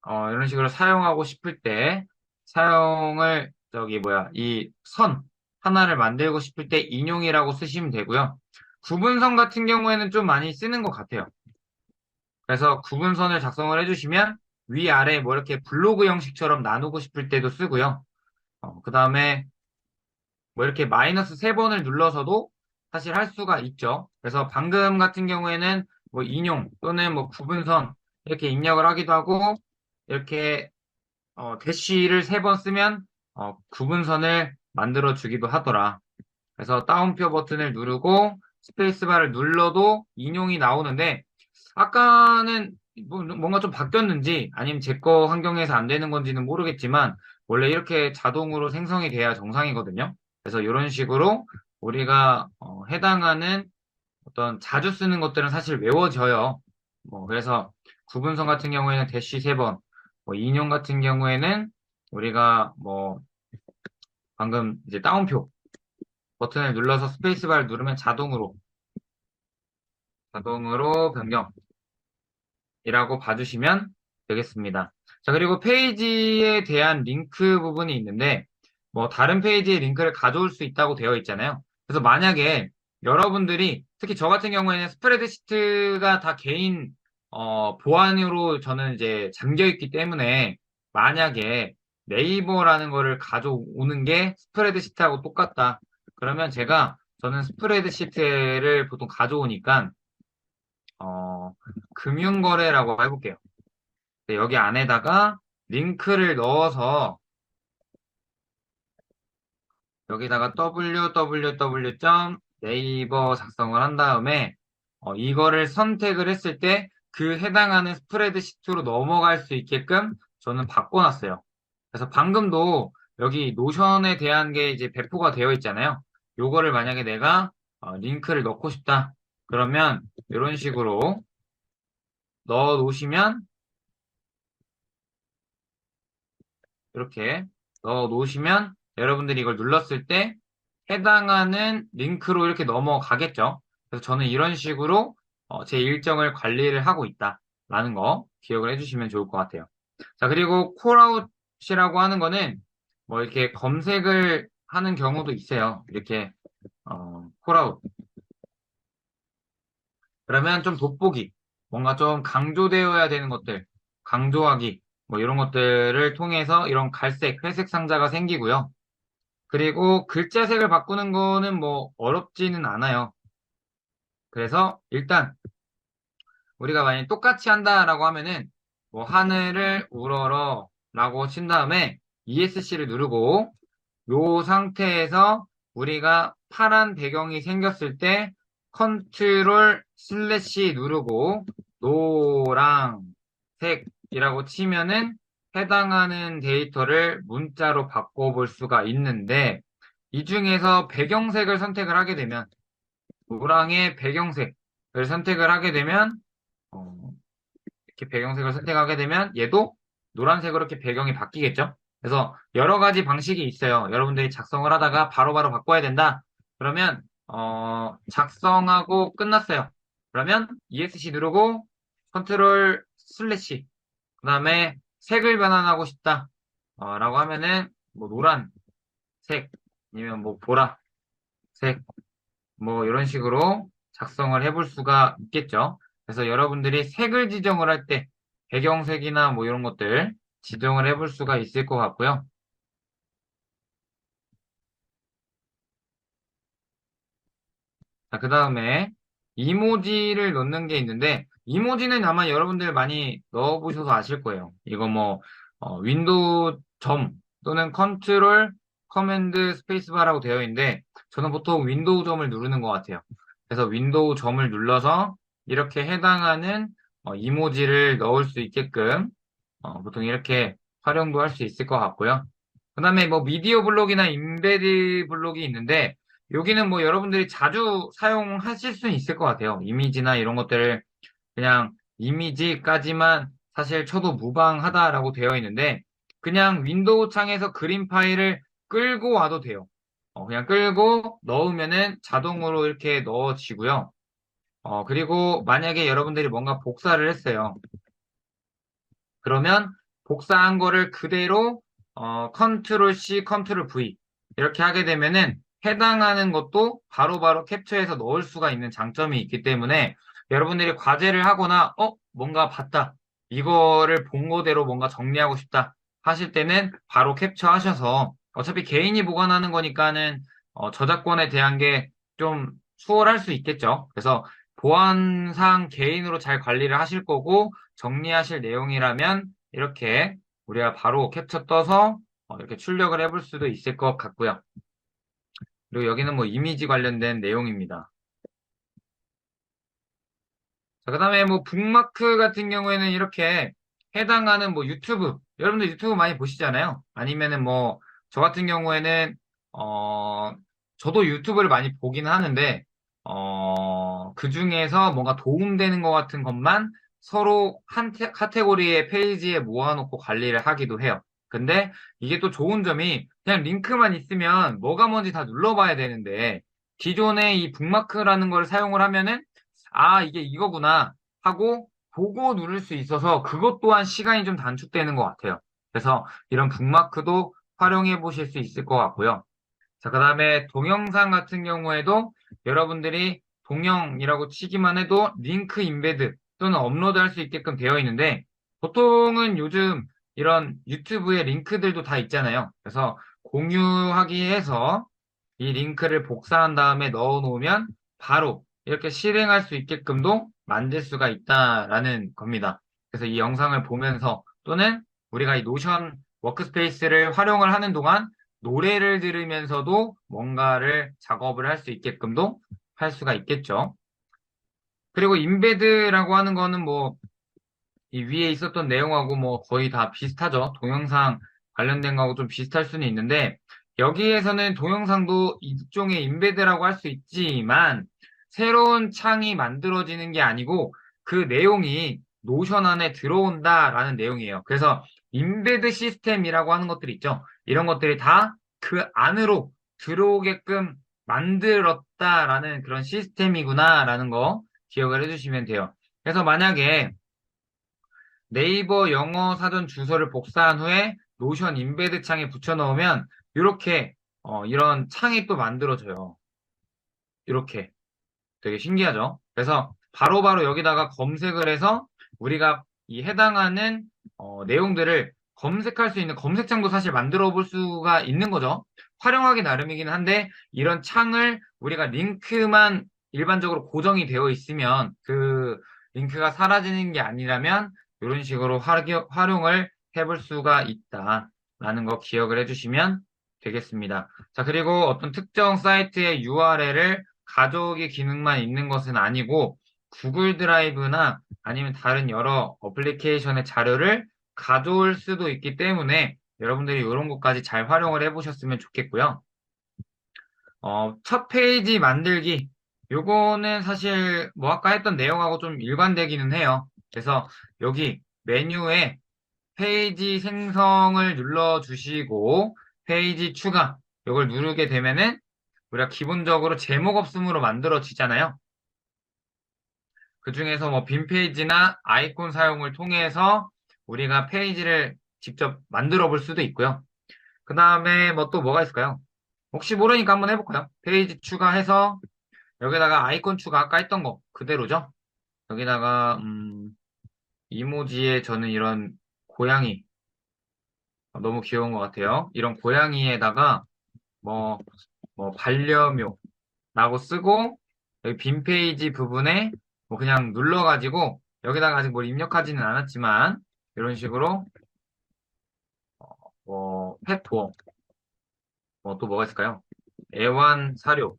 이런 식으로 사용하고 싶을 때 사용을 이 선 하나를 만들고 싶을 때 인용이라고 쓰시면 되고요. 구분선 같은 경우에는 좀 많이 쓰는 것 같아요. 그래서 구분선을 작성을 해주시면 위아래 뭐 이렇게 블로그 형식처럼 나누고 싶을 때도 쓰고요. 그 다음에 뭐 이렇게 마이너스 3번을 눌러서도 사실 할 수가 있죠. 그래서 방금 같은 경우에는 뭐 인용 또는 뭐 구분선 이렇게 입력을 하기도 하고 이렇게 대쉬를 3번 쓰면 구분선을 만들어 주기도 하더라. 그래서 따옴표 버튼을 누르고 스페이스바를 눌러도 인용이 나오는데 아까는 뭔가 좀 바뀌었는지 아니면 제 거 환경에서 안 되는 건지는 모르겠지만 원래 이렇게 자동으로 생성이 돼야 정상이거든요. 그래서 이런 식으로 우리가 해당하는 어떤 자주 쓰는 것들은 사실 외워져요. 그래서 구분선 같은 경우에는 대쉬 3번, 인용 같은 경우에는 우리가 방금 이제 따옴표 버튼을 눌러서 스페이스바를 누르면 자동으로 변경이라고 봐주시면 되겠습니다. 자, 그리고 페이지에 대한 링크 부분이 있는데, 다른 페이지에 링크를 가져올 수 있다고 되어 있잖아요. 그래서 만약에 여러분들이, 특히 저 같은 경우에는 스프레드시트가 다 개인, 보안으로 저는 이제 잠겨 있기 때문에, 만약에 네이버라는 거를 가져오는 게 스프레드시트하고 똑같다. 그러면 저는 스프레드시트를 보통 가져오니까, 어, 금융거래라고 해볼게요. 여기 안에다가 링크를 넣어서 여기다가 www.naver 작성을 한 다음에 이거를 선택을 했을 때 그 해당하는 스프레드시트로 넘어갈 수 있게끔 저는 바꿔놨어요. 그래서 방금도 여기 노션에 대한 게 이제 배포가 되어 있잖아요. 요거를 만약에 내가 링크를 넣고 싶다. 그러면 이런 식으로 넣어 놓으시면 이렇게 넣어 놓으시면 여러분들이 이걸 눌렀을 때 해당하는 링크로 이렇게 넘어가겠죠. 그래서 저는 이런 식으로 제 일정을 관리를 하고 있다라는 거 기억을 해주시면 좋을 것 같아요. 자, 그리고 콜아웃이라고 하는 거는 이렇게 검색을 하는 경우도 있어요. 이렇게 콜아웃. 그러면 좀 돋보기, 뭔가 좀 강조되어야 되는 것들, 강조하기, 이런 것들을 통해서 이런 갈색, 회색 상자가 생기고요. 그리고 글자색을 바꾸는 거는 어렵지는 않아요. 그래서 일단 우리가 만약에 똑같이 한다라고 하면은 하늘을 우러러 라고 친 다음에 ESC를 누르고 요 상태에서 우리가 파란 배경이 생겼을 때 컨트롤 슬래시 누르고 노랑색이라고 치면은 해당하는 데이터를 문자로 바꿔볼 수가 있는데 이 중에서 배경색을 선택을 하게 되면 노랑의 배경색을 선택을 하게 되면 어, 이렇게 배경색을 선택하게 되면 얘도 노란색으로 이렇게 배경이 바뀌겠죠? 그래서 여러 가지 방식이 있어요. 여러분들이 작성을 하다가 바로바로 바꿔야 된다. 그러면 작성하고 끝났어요. 그러면 ESC 누르고 컨트롤 슬래시 그다음에 색을 변환하고 싶다. 라고 하면은 노란색 아니면 보라색 이런 식으로 작성을 해볼 수가 있겠죠. 그래서 여러분들이 색을 지정을 할 때 배경색이나 이런 것들 지정을 해볼 수가 있을 것 같고요. 자, 그 다음에 이모지를 넣는 게 있는데 이모지는 아마 여러분들 많이 넣어보셔서 아실 거예요. 이거 윈도우 점 또는 컨트롤 커맨드 스페이스바라고 되어 있는데 저는 보통 윈도우 점을 누르는 것 같아요. 그래서 윈도우 점을 눌러서 이렇게 해당하는 이모지를 넣을 수 있게끔 보통 이렇게 활용도 할 수 있을 것 같고요. 그 다음에 미디어 블록이나 인베드 블록이 있는데 여기는 여러분들이 자주 사용하실 수 있을 것 같아요. 이미지나 이런 것들을 그냥 이미지까지만 사실 쳐도 무방하다라고 되어 있는데 그냥 윈도우 창에서 그림 파일을 끌고 와도 돼요. 그냥 끌고 넣으면은 자동으로 이렇게 넣어지고요. 그리고 만약에 여러분들이 뭔가 복사를 했어요. 그러면 복사한 거를 그대로 컨트롤 C, 컨트롤 V 이렇게 하게 되면은 해당하는 것도 바로바로 캡처해서 넣을 수가 있는 장점이 있기 때문에 여러분들이 과제를 하거나 뭔가 봤다. 이거를 본 거대로 뭔가 정리하고 싶다. 하실 때는 바로 캡처하셔서 어차피 개인이 보관하는 거니까는 저작권에 대한 게 좀 수월할 수 있겠죠. 그래서 보안상 개인으로 잘 관리를 하실 거고 정리하실 내용이라면 이렇게 우리가 바로 캡처 떠서 이렇게 출력을 해볼 수도 있을 것 같고요. 그리고 여기는 뭐 이미지 관련된 내용입니다. 자, 그다음에 뭐 북마크 같은 경우에는 이렇게 해당하는 뭐 유튜브, 여러분들 유튜브 많이 보시잖아요. 아니면은 뭐 저 같은 경우에는 어 저도 유튜브를 많이 보긴 하는데 그 중에서 뭔가 도움되는 것 같은 것만 서로 한 카테고리의 페이지에 모아놓고 관리를 하기도 해요. 근데 이게 또 좋은 점이 그냥 링크만 있으면 뭐가 뭔지 다 눌러봐야 되는데 기존의 이 북마크라는 걸 사용을 하면은 아, 이게 이거구나 하고 보고 누를 수 있어서 그것 또한 시간이 좀 단축되는 것 같아요. 그래서 이런 북마크도 활용해 보실 수 있을 것 같고요. 자, 그 다음에 동영상 같은 경우에도 여러분들이 동영이라고 치기만 해도 링크 인베드 또는 업로드 할 수 있게끔 되어 있는데 보통은 요즘 이런 유튜브에 링크들도 다 있잖아요. 그래서 공유하기 해서 이 링크를 복사한 다음에 넣어 놓으면 바로 이렇게 실행할 수 있게끔도 만들 수가 있다라는 겁니다. 그래서 이 영상을 보면서 또는 우리가 이 노션 워크스페이스를 활용을 하는 동안 노래를 들으면서도 뭔가를 작업을 할 수 있게끔도 할 수가 있겠죠. 그리고 인베드라고 하는 거는 뭐 이 위에 있었던 내용하고 뭐 거의 다 비슷하죠. 동영상 관련된 거하고 좀 비슷할 수는 있는데 여기에서는 동영상도 일종의 인베드라고 할 수 있지만 새로운 창이 만들어지는 게 아니고 그 내용이 노션 안에 들어온다라는 내용이에요. 그래서 인베드 시스템이라고 하는 것들이 있죠. 이런 것들이 다 그 안으로 들어오게끔 만들었다라는 그런 시스템이구나라는 거 기억을 해주시면 돼요. 그래서 만약에 네이버 영어 사전 주소를 복사한 후에 노션 인베드 창에 붙여 넣으면 이렇게 이런 창이 또 만들어져요. 이렇게 되게 신기하죠? 그래서 바로바로 여기다가 검색을 해서 우리가 이 해당하는 내용들을 검색할 수 있는 검색창도 사실 만들어 볼 수가 있는 거죠. 활용하기 나름이긴 한데 이런 창을 우리가 링크만 일반적으로 고정이 되어 있으면 그 링크가 사라지는 게 아니라면 이런 식으로 활용을 해볼 수가 있다라는 거 기억을 해주시면 되겠습니다. 자, 그리고 어떤 특정 사이트의 URL을 가져오기 기능만 있는 것은 아니고 구글 드라이브나 아니면 다른 여러 어플리케이션의 자료를 가져올 수도 있기 때문에 여러분들이 이런 것까지 잘 활용을 해보셨으면 좋겠고요. 첫 페이지 만들기. 요거는 사실 뭐 아까 했던 내용하고 좀 일관되기는 해요. 그래서 여기 메뉴에 페이지 생성을 눌러주시고 페이지 추가 이걸 누르게 되면은 우리가 기본적으로 제목 없음으로 만들어지잖아요. 그 중에서 뭐 빈 페이지나 아이콘 사용을 통해서 우리가 페이지를 직접 만들어 볼 수도 있고요. 그 다음에 뭐 또 뭐가 있을까요? 혹시 모르니까 한번 해볼까요? 페이지 추가해서 여기다가 아이콘 추가 아까 했던 거 그대로죠? 여기다가 이모지에 저는 이런 고양이 너무 귀여운 것 같아요. 이런 고양이에다가 뭐, 뭐 반려묘라고 쓰고 여기 빈 페이지 부분에 뭐 그냥 눌러가지고 여기다가 아직 뭘 입력하지는 않았지만 이런 식으로 뭐 펫보험 뭐 또 뭐가 있을까요? 애완 사료,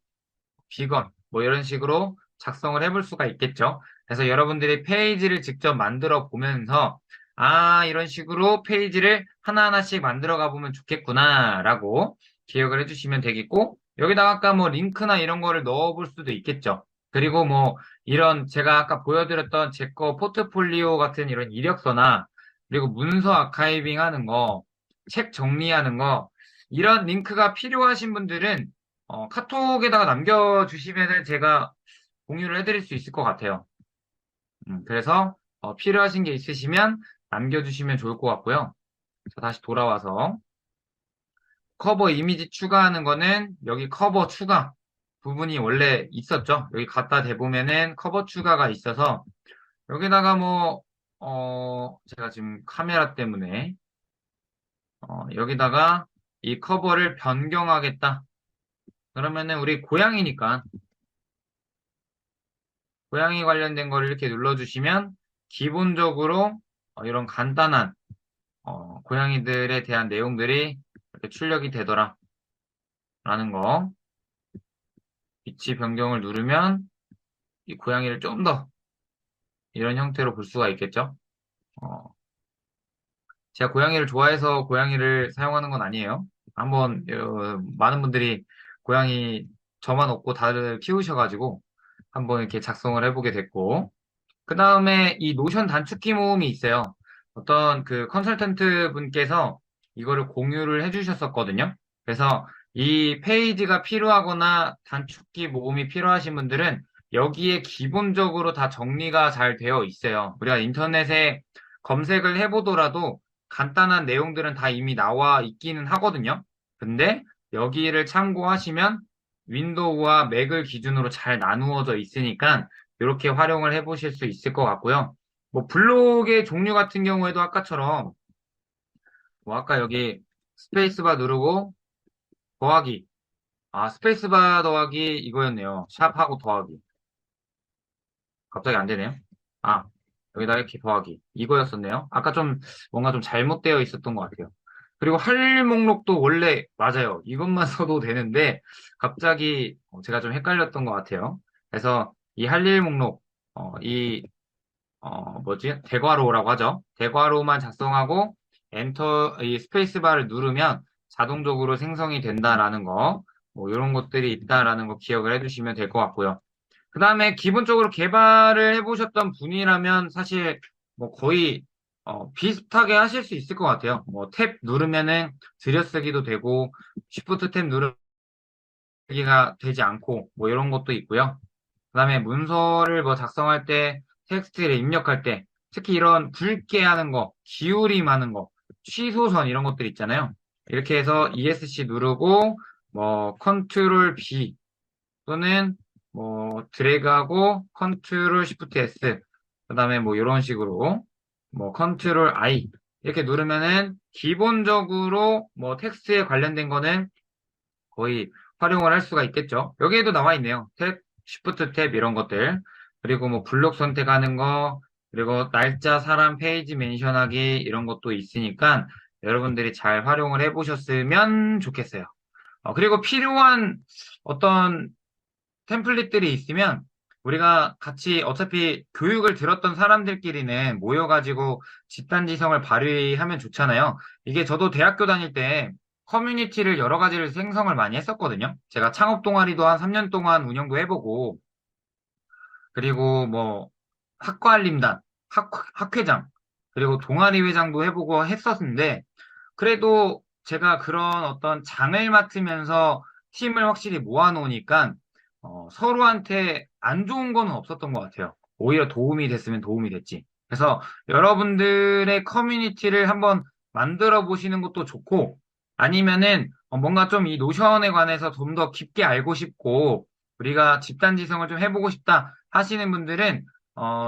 비건 뭐 이런 식으로 작성을 해볼 수가 있겠죠. 그래서 여러분들이 페이지를 직접 만들어 보면서 아 이런 식으로 페이지를 하나하나씩 만들어 가보면 좋겠구나라고 기억을 해주시면 되겠고 여기다가 아까 뭐 링크나 이런 거를 넣어 볼 수도 있겠죠. 그리고 뭐 이런 제가 아까 보여드렸던 제 거 포트폴리오 같은 이런 이력서나 그리고 문서 아카이빙 하는 거, 책 정리하는 거 이런 링크가 필요하신 분들은 카톡에다가 남겨주시면은 제가 공유를 해드릴 수 있을 것 같아요. 그래서 필요하신 게 있으시면 남겨주시면 좋을 것 같고요. 자, 다시 돌아와서 커버 이미지 추가하는 거는 여기 커버 추가 부분이 원래 있었죠. 여기 갖다 대보면은 커버 추가가 있어서 여기다가 뭐, 제가 지금 카메라 때문에 여기다가 이 커버를 변경하겠다. 그러면은 우리 고양이니까 고양이 관련된 거를 이렇게 눌러주시면 기본적으로 이런 간단한 고양이들에 대한 내용들이 이렇게 출력이 되더라. 라는 거. 위치 변경을 누르면 이 고양이를 좀 더 이런 형태로 볼 수가 있겠죠. 어, 제가 고양이를 좋아해서 고양이를 사용하는 건 아니에요. 한번 많은 분들이 고양이 저만 없고 다들 키우셔가지고 한번 이렇게 작성을 해보게 됐고 그 다음에 이 노션 단축키 모음이 있어요. 어떤 그 컨설턴트 분께서 이거를 공유를 해주셨었거든요. 그래서 이 페이지가 필요하거나 단축키 모음이 필요하신 분들은 여기에 기본적으로 다 정리가 잘 되어 있어요. 우리가 인터넷에 검색을 해보더라도 간단한 내용들은 다 이미 나와 있기는 하거든요. 근데 여기를 참고하시면 윈도우와 맥을 기준으로 잘 나누어져 있으니까 이렇게 활용을 해보실 수 있을 것 같고요. 뭐 블록의 종류 같은 경우에도 아까처럼 뭐 아까 여기 스페이스바 누르고 더하기 스페이스바 더하기 이거였네요. 샵하고 더하기 갑자기 안 되네요. 아 여기다 이렇게 더하기 이거였었네요. 아까 좀 뭔가 좀 잘못되어 있었던 것 같아요. 그리고 할 일 목록도 원래 맞아요. 이것만 써도 되는데 갑자기 제가 좀 헷갈렸던 것 같아요. 그래서 이 할 일 목록 이 뭐지? 대괄호라고 하죠. 대괄호만 작성하고 엔터, 이 스페이스바를 누르면 자동적으로 생성이 된다라는 거, 뭐 이런 것들이 있다라는 거 기억을 해주시면 될 것 같고요. 그 다음에 기본적으로 개발을 해보셨던 분이라면 사실 뭐 거의 비슷하게 하실 수 있을 것 같아요. 뭐 탭 누르면은 들여쓰기도 되고, 쉬프트 탭 누르기가 되지 않고 뭐 이런 것도 있고요. 그다음에 문서를 뭐 작성할 때, 텍스트를 입력할 때, 특히 이런 굵게 하는 거, 기울임 하는 거, 취소선 이런 것들 있잖아요. 이렇게 해서 ESC 누르고, 뭐, 컨트롤 B 또는 뭐, 드래그하고 컨트롤 시프트 S. 그다음에 뭐, 이런 식으로, 뭐, 컨트롤 I. 이렇게 누르면은 기본적으로 뭐, 텍스트에 관련된 거는 거의 활용을 할 수가 있겠죠. 여기에도 나와 있네요. 탭, 쉬프트 탭 이런 것들. 그리고 뭐 블록 선택하는 거, 그리고 날짜, 사람, 페이지 멘션하기 이런 것도 있으니까 여러분들이 잘 활용을 해보셨으면 좋겠어요. 그리고 필요한 어떤 템플릿들이 있으면 우리가 같이 어차피 교육을 들었던 사람들끼리는 모여가지고 집단지성을 발휘하면 좋잖아요. 이게 저도 대학교 다닐 때 커뮤니티를 여러 가지를 생성을 많이 했었거든요. 제가 창업 동아리도 한 3년 동안 운영도 해보고, 그리고 뭐 학과알림단, 학회장, 그리고 동아리 회장도 해보고 했었는데, 그래도 제가 그런 어떤 장을 맡으면서 팀을 확실히 모아놓으니까 서로한테 안 좋은 거는 없었던 것 같아요. 오히려 도움이 됐으면 도움이 됐지. 그래서 여러분들의 커뮤니티를 한번 만들어 보시는 것도 좋고 아니면은 뭔가 좀 이 노션에 관해서 좀 더 깊게 알고 싶고 우리가 집단지성을 좀 해보고 싶다 하시는 분들은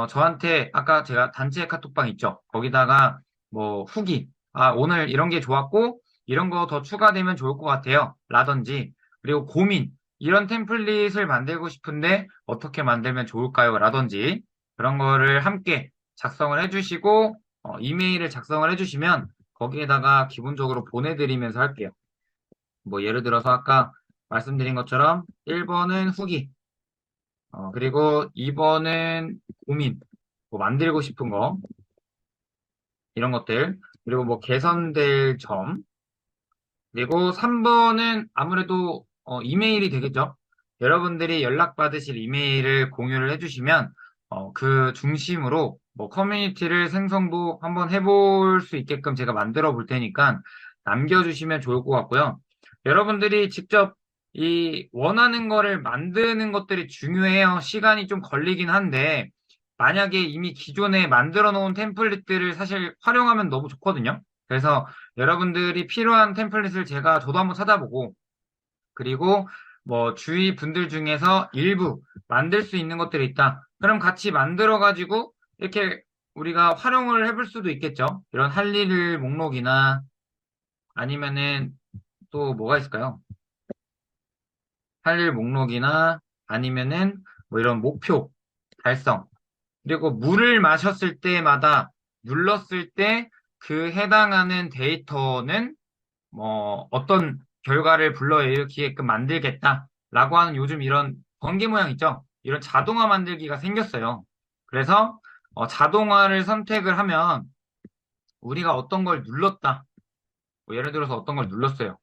저한테 아까 제가 단체 카톡방 있죠. 거기다가 뭐 후기 오늘 이런 게 좋았고, 이런 거 더 추가되면 좋을 것 같아요. 라든지, 그리고 고민, 이런 템플릿을 만들고 싶은데 어떻게 만들면 좋을까요? 라든지, 그런 거를 함께 작성을 해주시고, 이메일을 작성을 해주시면 거기에다가 기본적으로 보내드리면서 할게요. 뭐 예를 들어서 아까 말씀드린 것처럼 1번은 후기, 그리고 2번은 고민, 뭐 만들고 싶은 거, 이런 것들, 그리고 뭐 개선될 점, 그리고 3번은 아무래도 이메일이 되겠죠. 여러분들이 연락받으실 이메일을 공유를 해주시면 그 중심으로 뭐 커뮤니티를 생성도 한번 해볼 수 있게끔 제가 만들어 볼 테니까 남겨주시면 좋을 것 같고요. 여러분들이 직접 이 원하는 거를 만드는 것들이 중요해요. 시간이 좀 걸리긴 한데 만약에 이미 기존에 만들어 놓은 템플릿들을 사실 활용하면 너무 좋거든요. 그래서 여러분들이 필요한 템플릿을 저도 한번 찾아보고, 그리고 뭐 주위 분들 중에서 일부 만들 수 있는 것들이 있다. 그럼 같이 만들어가지고 이렇게 우리가 활용을 해볼 수도 있겠죠. 이런 할 일 목록이나 아니면은 또 뭐가 있을까요? 할 일 목록이나 아니면은 뭐 이런 목표 달성. 그리고 물을 마셨을 때마다 눌렀을 때 그 해당하는 데이터는 뭐 어떤 결과를 불러일으키게끔 만들겠다라고 하는 요즘 이런 번개 모양 있죠? 이런 자동화 만들기가 생겼어요. 그래서 자동화를 선택을 하면 우리가 어떤 걸 눌렀다. 뭐 예를 들어서 어떤 걸 눌렀어요.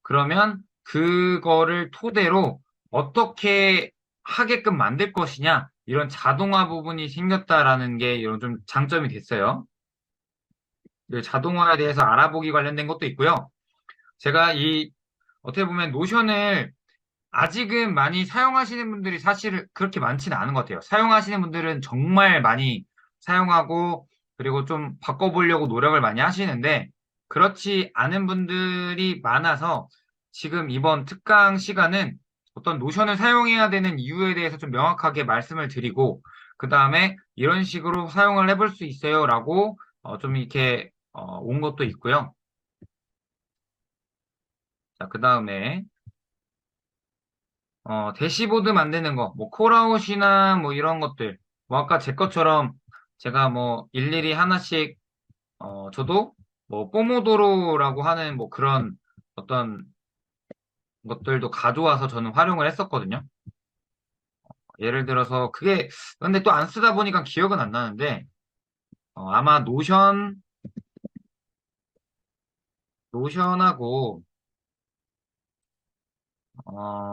그러면 그거를 토대로 어떻게 하게끔 만들 것이냐, 이런 자동화 부분이 생겼다라는 게 이런 좀 장점이 됐어요. 그 자동화에 대해서 알아보기 관련된 것도 있고요. 제가 어떻게 보면 노션을 아직은 많이 사용하시는 분들이 사실 그렇게 많지는 않은 것 같아요. 사용하시는 분들은 정말 많이 사용하고, 그리고 좀 바꿔보려고 노력을 많이 하시는데, 그렇지 않은 분들이 많아서 지금 이번 특강 시간은 어떤 노션을 사용해야 되는 이유에 대해서 좀 명확하게 말씀을 드리고, 그 다음에 이런 식으로 사용을 해볼 수 있어요라고 좀 이렇게 온 것도 있고요. 자, 그 다음에 대시보드 만드는 거, 뭐, 콜아웃이나 뭐 이런 것들. 뭐, 아까 제 것처럼 제가 뭐, 일일이 하나씩, 저도 뭐, 포모도로라고 하는 뭐 그런 어떤 것들도 가져와서 저는 활용을 했었거든요. 예를 들어서 그게, 근데 또 안 쓰다 보니까 기억은 안 나는데, 아마 노션하고,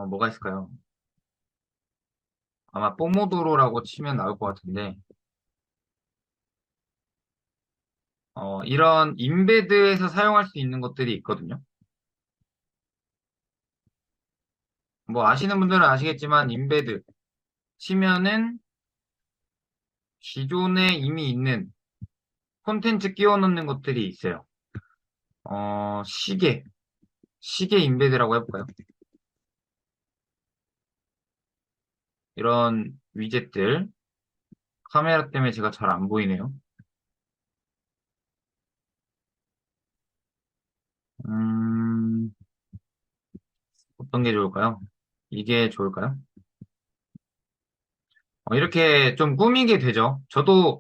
뭐가 있을까요? 아마 포모도로라고 치면 나올 것 같은데, 이런 인베드에서 사용할 수 있는 것들이 있거든요. 뭐 아시는 분들은 아시겠지만 인베드 치면은 기존에 이미 있는 콘텐츠 끼워 넣는 것들이 있어요. 시계 인베드라고 해볼까요? 이런 위젯들, 카메라 때문에 제가 잘 안 보이네요. 음, 어떤 게 좋을까요? 이게 좋을까요? 이렇게 좀 꾸미게 되죠. 저도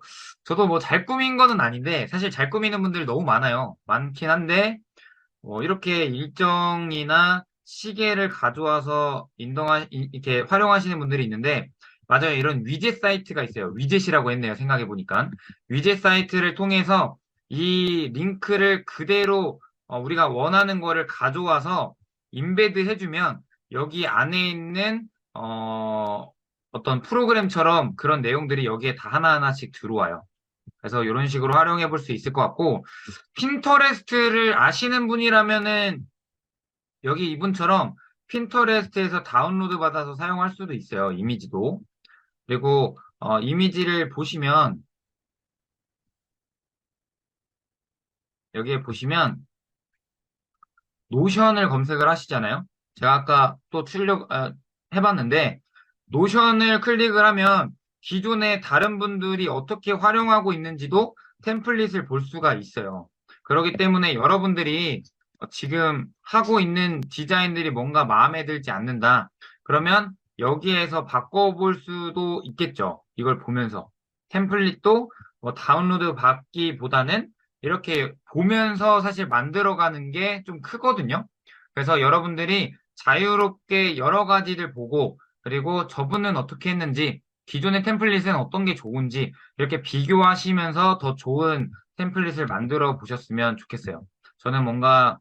뭐 잘 꾸민 거는 아닌데, 사실 잘 꾸미는 분들이 너무 많아요. 많긴 한데, 이렇게 일정이나 시계를 가져와서 이렇게 활용하시는 분들이 있는데, 맞아요. 이런 위젯 사이트가 있어요. 위젯이라고 했네요. 생각해보니까. 위젯 사이트를 통해서 이 링크를 그대로 우리가 원하는 거를 가져와서 인베드 해주면 여기 안에 있는, 어떤 프로그램처럼 그런 내용들이 여기에 다 하나하나씩 들어와요. 그래서 이런 식으로 활용해 볼 수 있을 것 같고, 핀터레스트를 아시는 분이라면은 여기 이분처럼 핀터레스트에서 다운로드 받아서 사용할 수도 있어요. 이미지도. 그리고 이미지를 보시면 여기에 보시면 노션을 검색을 하시잖아요. 제가 아까 또 해봤는데 노션을 클릭을 하면 기존에 다른 분들이 어떻게 활용하고 있는지도 템플릿을 볼 수가 있어요. 그렇기 때문에 여러분들이 지금 하고 있는 디자인들이 뭔가 마음에 들지 않는다. 그러면 여기에서 바꿔볼 수도 있겠죠. 이걸 보면서. 템플릿도 뭐 다운로드 받기보다는 이렇게 보면서 사실 만들어가는 게 좀 크거든요. 그래서 여러분들이 자유롭게 여러 가지를 보고, 그리고 저분은 어떻게 했는지, 기존의 템플릿은 어떤 게 좋은지, 이렇게 비교하시면서 더 좋은 템플릿을 만들어 보셨으면 좋겠어요. 저는 뭔가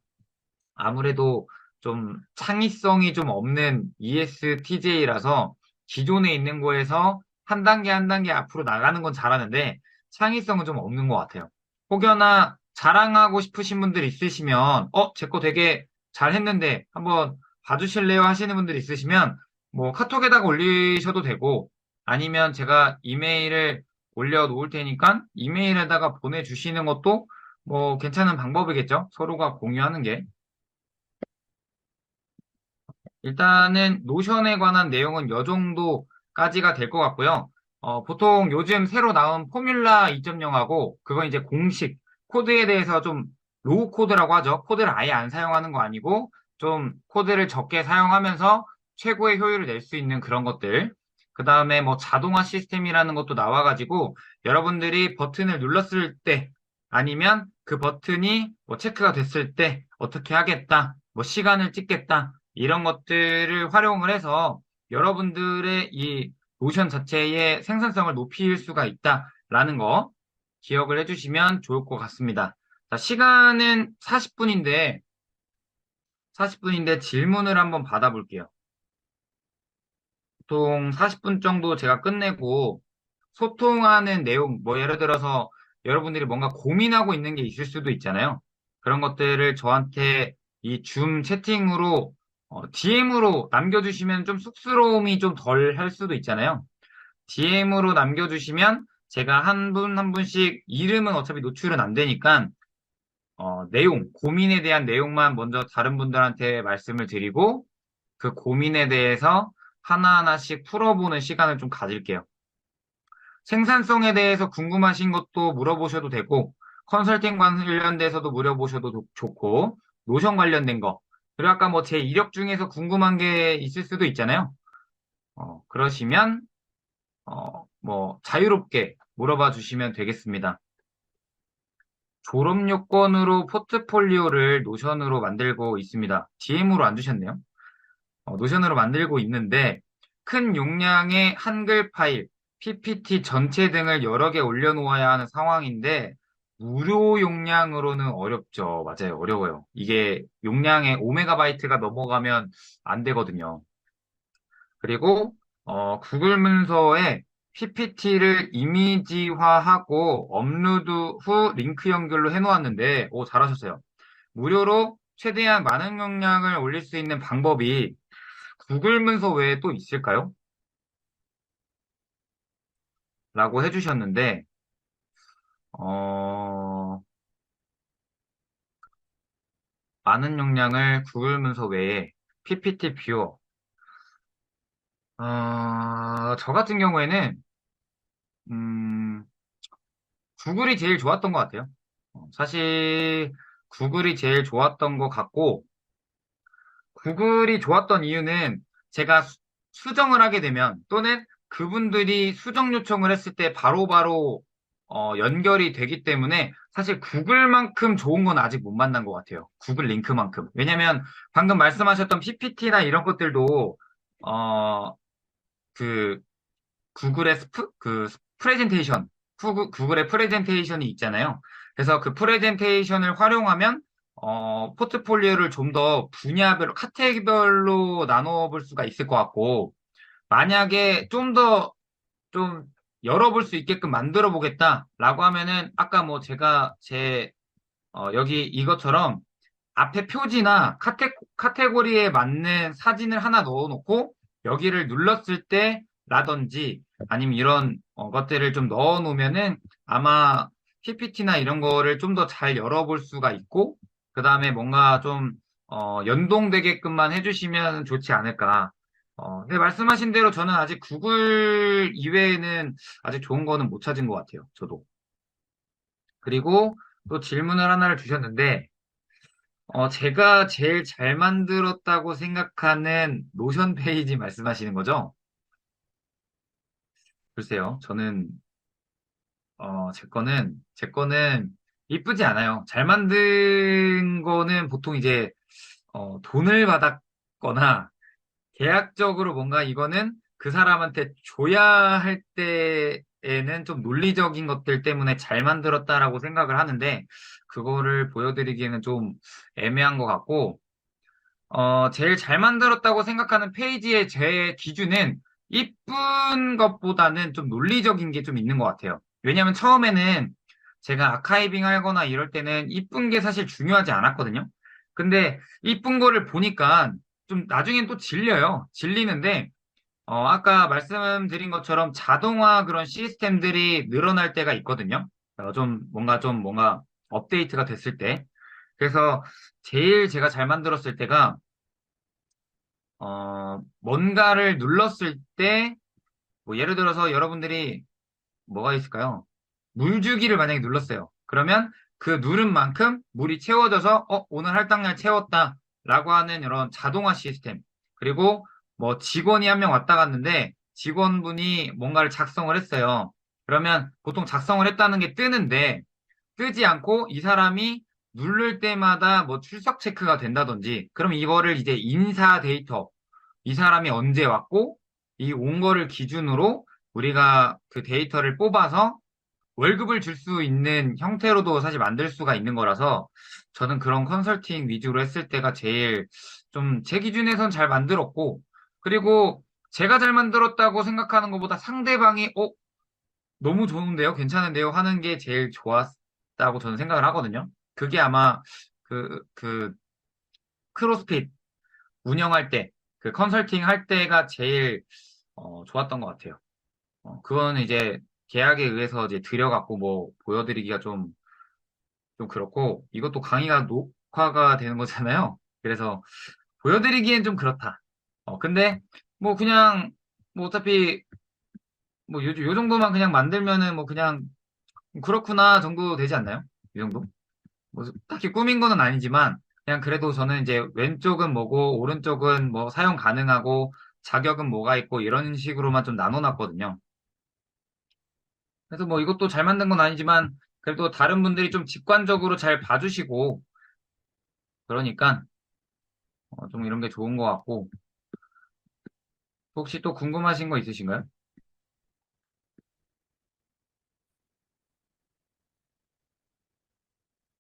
아무래도 좀 창의성이 좀 없는 ESTJ라서 기존에 있는 거에서 한 단계 한 단계 앞으로 나가는 건 잘하는데 창의성은 좀 없는 것 같아요. 혹여나 자랑하고 싶으신 분들 있으시면, 제 거 되게 잘했는데 한번 봐주실래요? 하시는 분들 있으시면 뭐 카톡에다가 올리셔도 되고 아니면 제가 이메일을 올려놓을 테니까 이메일에다가 보내주시는 것도 뭐 괜찮은 방법이겠죠? 서로가 공유하는 게. 일단은 노션에 관한 내용은 요 정도까지가 될 것 같고요. 보통 요즘 새로 나온 포뮬라 2.0하고 그건 이제 공식 코드에 대해서 좀 로우 코드라고 하죠. 코드를 아예 안 사용하는 거 아니고 좀 코드를 적게 사용하면서 최고의 효율을 낼 수 있는 그런 것들. 그 다음에 뭐 자동화 시스템이라는 것도 나와가지고 여러분들이 버튼을 눌렀을 때 아니면 그 버튼이 뭐 체크가 됐을 때 어떻게 하겠다, 뭐 시간을 찍겠다, 이런 것들을 활용을 해서 여러분들의 이 노션 자체의 생산성을 높일 수가 있다라는 거 기억을 해주시면 좋을 것 같습니다. 자, 시간은 40분인데 질문을 한번 받아볼게요. 보통 40분 정도 제가 끝내고 소통하는 내용, 뭐 예를 들어서 여러분들이 뭔가 고민하고 있는 게 있을 수도 있잖아요. 그런 것들을 저한테 이 줌 채팅으로 DM으로 남겨주시면 좀 쑥스러움이 좀 덜 할 수도 있잖아요. DM으로 남겨주시면 제가 한 분 한 분씩 이름은 어차피 노출은 안 되니까 내용, 고민에 대한 내용만 먼저 다른 분들한테 말씀을 드리고 그 고민에 대해서 하나하나씩 풀어보는 시간을 좀 가질게요. 생산성에 대해서 궁금하신 것도 물어보셔도 되고, 컨설팅 관련돼서도 물어보셔도 좋고, 노션 관련된 거. 그리고 아까 뭐 제 이력 중에서 궁금한 게 있을 수도 있잖아요. 그러시면, 뭐 자유롭게 물어봐 주시면 되겠습니다. 졸업 요건으로 포트폴리오를 노션으로 만들고 있습니다. DM으로 안 주셨네요. 노션으로 만들고 있는데 큰 용량의 한글 파일, PPT 전체 등을 여러 개 올려놓아야 하는 상황인데 무료 용량으로는 어렵죠. 맞아요. 어려워요. 이게 용량의 5메가바이트가 넘어가면 안 되거든요. 그리고 구글 문서에 PPT를 이미지화하고 업로드 후 링크 연결로 해놓았는데 오 잘하셨어요. 무료로 최대한 많은 용량을 올릴 수 있는 방법이 구글 문서 외에 또 있을까요? 라고 해주셨는데, 어, 많은 용량을 구글 문서 외에 PPT 뷰어. 저 같은 경우에는, 음, 구글이 제일 좋았던 것 같아요. 사실, 구글이 제일 좋았던 것 같고, 구글이 좋았던 이유는 제가 수정을 하게 되면 또는 그분들이 수정 요청을 했을 때 바로바로 연결이 되기 때문에 사실 구글만큼 좋은 건 아직 못 만난 것 같아요. 구글 링크만큼. 왜냐면 방금 말씀하셨던 PPT나 이런 것들도 어, 그 구글의 프레젠테이션, 구글의 프레젠테이션이 있잖아요. 그래서 그 프레젠테이션을 활용하면, 포트폴리오를 좀 더 분야별로, 카테고리별로 나눠 볼 수가 있을 것 같고, 만약에 좀 더, 좀 열어볼 수 있게끔 만들어 보겠다라고 하면은, 아까 뭐 여기 이것처럼 앞에 표지나 카테고리에 맞는 사진을 하나 넣어놓고 여기를 눌렀을 때 라든지 아니면 이런 것들을 좀 넣어놓으면은 아마 PPT나 이런 거를 좀 더 잘 열어볼 수가 있고 그 다음에 뭔가 좀 연동되게끔만 해주시면 좋지 않을까. 근데 말씀하신 대로 저는 아직 구글 이외에는 아직 좋은 거는 못 찾은 것 같아요. 저도. 그리고 또 질문을 하나를 주셨는데 제가 제일 잘 만들었다고 생각하는 노션 페이지 말씀하시는 거죠? 글쎄요, 저는, 제 거는 이쁘지 않아요. 잘 만든 거는 보통 이제, 돈을 받았거나, 계약적으로 뭔가 이거는 그 사람한테 줘야 할 때에는 좀 논리적인 것들 때문에 잘 만들었다라고 생각을 하는데, 그거를 보여드리기에는 좀 애매한 것 같고, 제일 잘 만들었다고 생각하는 페이지의 제 기준은 이쁜 것보다는 좀 논리적인 게 좀 있는 것 같아요. 왜냐면 처음에는 제가 아카이빙 하거나 이럴 때는 이쁜 게 사실 중요하지 않았거든요. 근데 이쁜 거를 보니까 좀 나중엔 또 질려요. 질리는데, 아까 말씀드린 것처럼 자동화 그런 시스템들이 늘어날 때가 있거든요. 좀 뭔가 업데이트가 됐을 때. 그래서 제일 제가 잘 만들었을 때가 뭔가를 눌렀을 때, 뭐 예를 들어서 여러분들이 뭐가 있을까요? 물주기를 만약에 눌렀어요. 그러면 그 누른 만큼 물이 채워져서, 오늘 할당량 채웠다. 라고 하는 이런 자동화 시스템. 그리고 뭐 직원이 한 명 왔다 갔는데 직원분이 뭔가를 작성을 했어요. 그러면 보통 작성을 했다는 게 뜨는데, 뜨지 않고 이 사람이 누를 때마다 뭐 출석 체크가 된다든지, 그럼 이거를 이제 인사 데이터, 이 사람이 언제 왔고, 이 온 거를 기준으로 우리가 그 데이터를 뽑아서 월급을 줄 수 있는 형태로도 사실 만들 수가 있는 거라서 저는 그런 컨설팅 위주로 했을 때가 제일 좀 제 기준에선 잘 만들었고, 그리고 제가 잘 만들었다고 생각하는 것보다 상대방이 너무 좋은데요? 괜찮은데요? 하는 게 제일 좋았다고 저는 생각을 하거든요. 그게 아마 그 크로스핏 운영할 때, 그 컨설팅 할 때가 제일 좋았던 것 같아요. 그거는 이제 계약에 의해서 이제 들여갖고 뭐 보여드리기가 좀 그렇고, 이것도 강의가 녹화가 되는 거잖아요. 그래서 보여드리기엔 좀 그렇다. 근데 뭐 그냥 뭐 어차피 뭐 요 정도만 그냥 만들면은 뭐 그냥 그렇구나 정도 되지 않나요? 이 정도? 뭐 딱히 꾸민 거는 아니지만 그냥 그래도 저는 이제 왼쪽은 뭐고 오른쪽은 뭐 사용 가능하고 자격은 뭐가 있고 이런 식으로만 좀 나눠놨거든요. 그래서 뭐 이것도 잘 만든 건 아니지만 그래도 다른 분들이 좀 직관적으로 잘 봐주시고 그러니까 좀 이런 게 좋은 것 같고 혹시 또 궁금하신 거 있으신가요?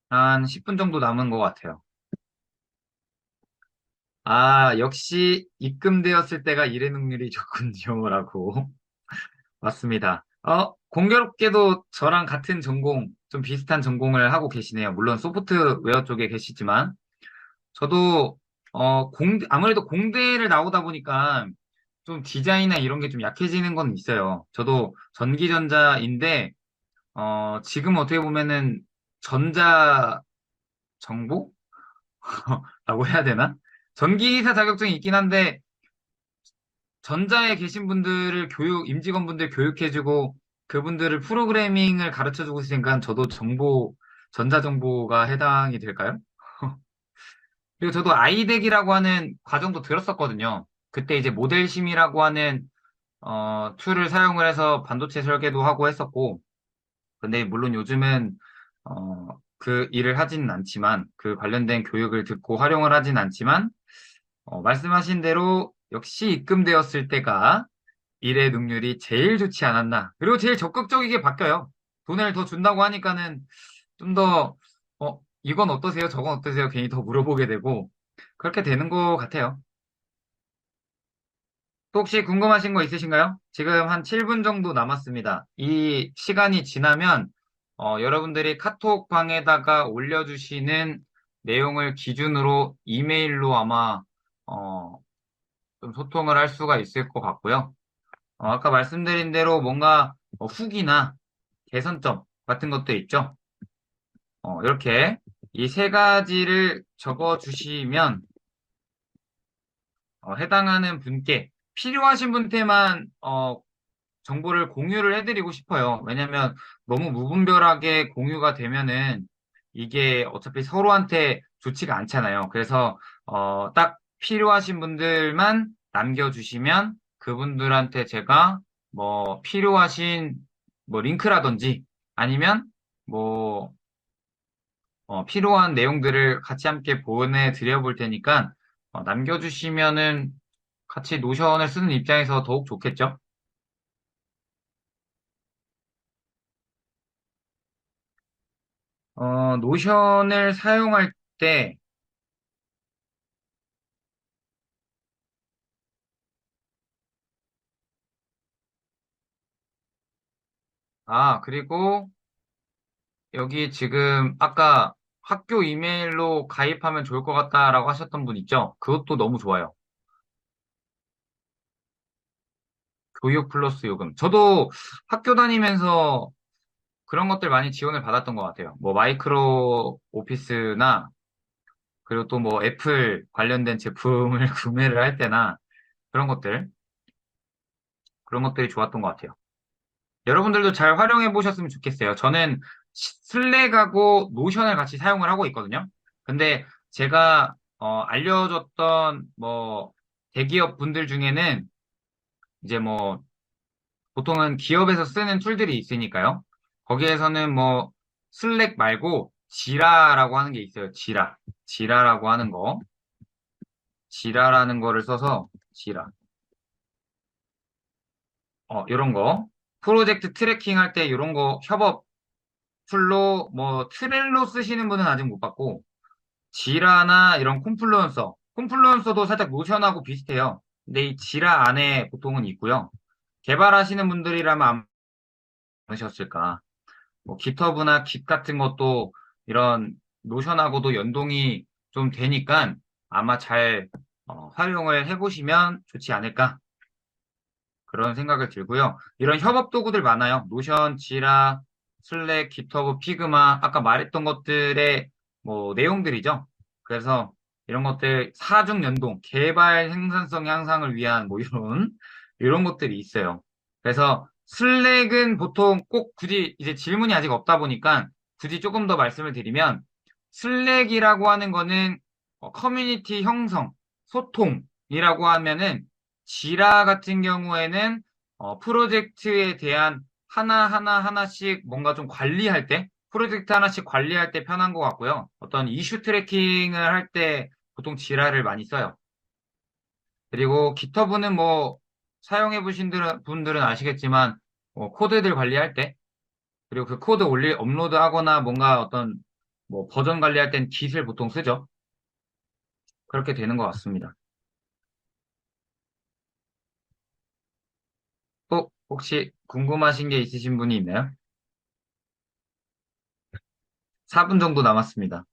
한 10분 정도 남은 것 같아요. 아, 역시 입금되었을 때가 일의 능률이 좋군요라고. 맞습니다. 공교롭게도 저랑 같은 전공, 좀 비슷한 전공을 하고 계시네요. 물론 소프트웨어 쪽에 계시지만, 저도, 아무래도 공대를 나오다 보니까 좀 디자인이나 이런 게 좀 약해지는 건 있어요. 저도 전기전자인데, 지금 어떻게 보면은 전자 정보? 라고 해야 되나? 전기사 자격증이 있긴 한데, 전자에 계신 분들을 임직원분들 교육해주고 그분들을 프로그래밍을 가르쳐주고 있으니까 저도 전자정보가 해당이 될까요? 그리고 저도 아이덱이라고 하는 과정도 들었었거든요. 그때 이제 모델심이라고 하는, 툴을 사용을 해서 반도체 설계도 하고 했었고, 근데 물론 요즘은, 그 일을 하지는 않지만, 그 관련된 교육을 듣고 활용을 하진 않지만, 말씀하신 대로 역시 입금되었을 때가 일의 능률이 제일 좋지 않았나. 그리고 제일 적극적이게 바뀌어요. 돈을 더 준다고 하니까는 좀 더, 이건 어떠세요? 저건 어떠세요? 괜히 더 물어보게 되고, 그렇게 되는 것 같아요. 또 혹시 궁금하신 거 있으신가요? 지금 한 7분 정도 남았습니다. 이 시간이 지나면, 여러분들이 카톡 방에다가 올려주시는 내용을 기준으로 이메일로 아마, 어, 좀 소통을 할 수가 있을 것 같고요. 아까 말씀드린 대로 뭔가 후기나 개선점 같은 것도 있죠. 이렇게 이 세 가지를 적어 주시면 해당하는 분께 필요하신 분한테만 정보를 공유를 해드리고 싶어요. 왜냐면 너무 무분별하게 공유가 되면은 이게 어차피 서로한테 좋지가 않잖아요. 그래서 딱 필요하신 분들만 남겨주시면 그분들한테 제가 뭐 필요하신 뭐 링크라든지 아니면 뭐 필요한 내용들을 같이 함께 보내드려 볼 테니까 남겨주시면은 같이 노션을 쓰는 입장에서 더욱 좋겠죠? 노션을 사용할 때, 그리고 여기 지금 아까 학교 이메일로 가입하면 좋을 것 같다라고 하셨던 분 있죠? 그것도 너무 좋아요. 교육 플러스 요금. 저도 학교 다니면서 그런 것들 많이 지원을 받았던 것 같아요. 뭐 마이크로 오피스나 그리고 또 뭐 애플 관련된 제품을 구매를 할 때나 그런 것들, 그런 것들이 좋았던 것 같아요. 여러분들도 잘 활용해 보셨으면 좋겠어요. 저는 슬랙하고 노션을 같이 사용을 하고 있거든요. 근데 제가 알려줬던 뭐 대기업 분들 중에는 이제 뭐 보통은 기업에서 쓰는 툴들이 있으니까요. 거기에서는 뭐 슬랙 말고 지라라고 하는 게 있어요. 지라. 지라라고 하는 거. 지라라는 거를 써서 지라. 요런 거. 프로젝트 트래킹 할 때 요런 거 협업 툴로 뭐 트렐로 쓰시는 분은 아직 못 봤고 지라나 이런 콤플루언서도 살짝 노션하고 비슷해요. 근데 이 지라 안에 보통은 있고요. 개발하시는 분들이라면 안 많으셨을까. 뭐 깃허브나 깃 같은 것도 이런 노션하고도 연동이 좀 되니까 아마 잘 활용을 해보시면 좋지 않을까 그런 생각을 들고요. 이런 협업 도구들 많아요. 노션, 지라, 슬랙, 깃허브, 피그마 아까 말했던 것들의 뭐 내용들이죠. 그래서 이런 것들 사중 연동, 개발 생산성 향상을 위한 뭐 이런 것들이 있어요. 그래서 슬랙은 보통 꼭 굳이 이제 질문이 아직 없다 보니까 굳이 조금 더 말씀을 드리면 슬랙이라고 하는 거는 커뮤니티 형성, 소통이라고 하면은 지라 같은 경우에는 프로젝트에 대한 하나씩 뭔가 좀 관리할 때, 프로젝트 하나씩 관리할 때 편한 것 같고요. 어떤 이슈 트래킹을 할 때 보통 지라를 많이 써요. 그리고 깃허브는 뭐 사용해 보신 분들은 아시겠지만 코드들 관리할 때 그리고 그 코드 업로드 하거나 뭔가 어떤 뭐 버전 관리할 땐 깃을 보통 쓰죠. 그렇게 되는 것 같습니다. 또 혹시 궁금하신 게 있으신 분이 있나요? 4분 정도 남았습니다.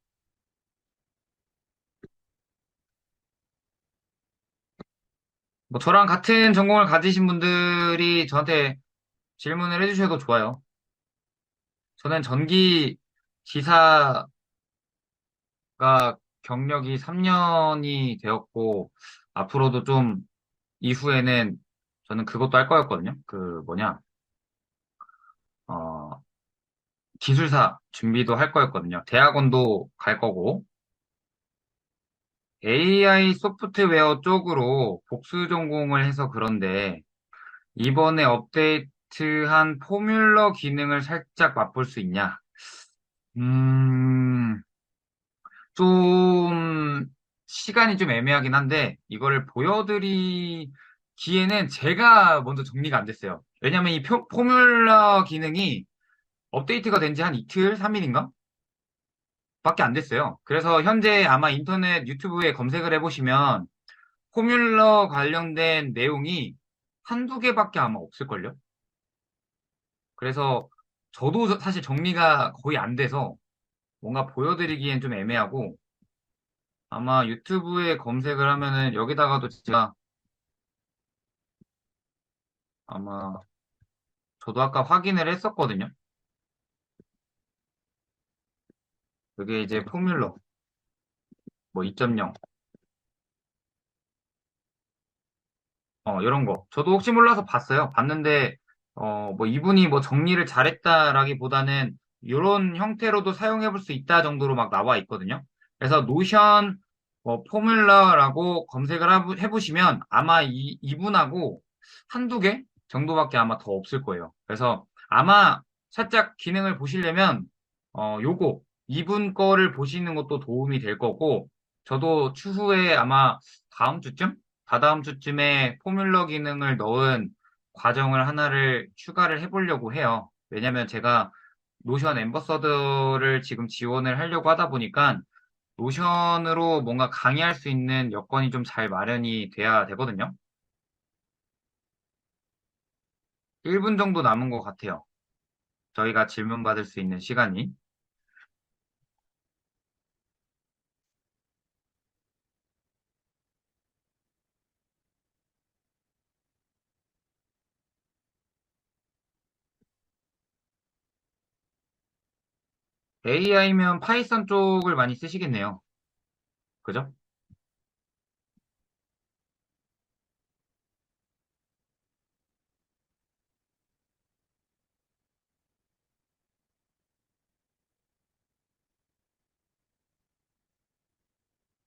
뭐 저랑 같은 전공을 가지신 분들이 저한테 질문을 해주셔도 좋아요. 저는 전기 기사가 경력이 3년이 되었고 앞으로도 좀 이후에는 저는 그것도 할 거였거든요. 그 뭐냐 어, 기술사 준비도 할 거였거든요. 대학원도 갈 거고 AI 소프트웨어 쪽으로 복수 전공을 해서 그런데 이번에 업데이트한 포뮬러 기능을 살짝 맛볼 수 있냐? 음, 좀, 시간이 좀 애매하긴 한데, 이거를 보여드리기에는 제가 먼저 정리가 안 됐어요. 왜냐면 이 포뮬러 기능이 업데이트가 된 지 한 이틀, 3일인가? 밖에 안 됐어요. 그래서 현재 아마 인터넷 유튜브에 검색을 해보시면 포뮬러 관련된 내용이 한두 개밖에 아마 없을걸요? 그래서 저도 사실 정리가 거의 안 돼서 뭔가 보여드리기엔 좀 애매하고 아마 유튜브에 검색을 하면은 여기다가도 제가 아마 저도 아까 확인을 했었거든요. 그게 이제 포뮬러 뭐 2.0 이런 거. 저도 혹시 몰라서 봤어요. 봤는데 뭐 이분이 뭐 정리를 잘했다라기보다는 이런 형태로도 사용해 볼 수 있다 정도로 막 나와 있거든요. 그래서 노션 뭐 포뮬러라고 검색을 해보시면 아마 이분하고 한두 개 정도밖에 아마 더 없을 거예요. 그래서 아마 살짝 기능을 보시려면 요거 이분 거를 보시는 것도 도움이 될 거고 저도 추후에 아마 다음 주쯤? 다다음 주쯤에 포뮬러 기능을 넣은 과정을 하나를 추가를 해보려고 해요. 왜냐면 제가 노션 앰버서더를 지금 지원을 하려고 하다 보니까 노션으로 뭔가 강의할 수 있는 여건이 좀 잘 마련이 돼야 되거든요. 1분 정도 남은 것 같아요. 저희가 질문 받을 수 있는 시간이. AI면 파이썬 쪽을 많이 쓰시겠네요. 그죠?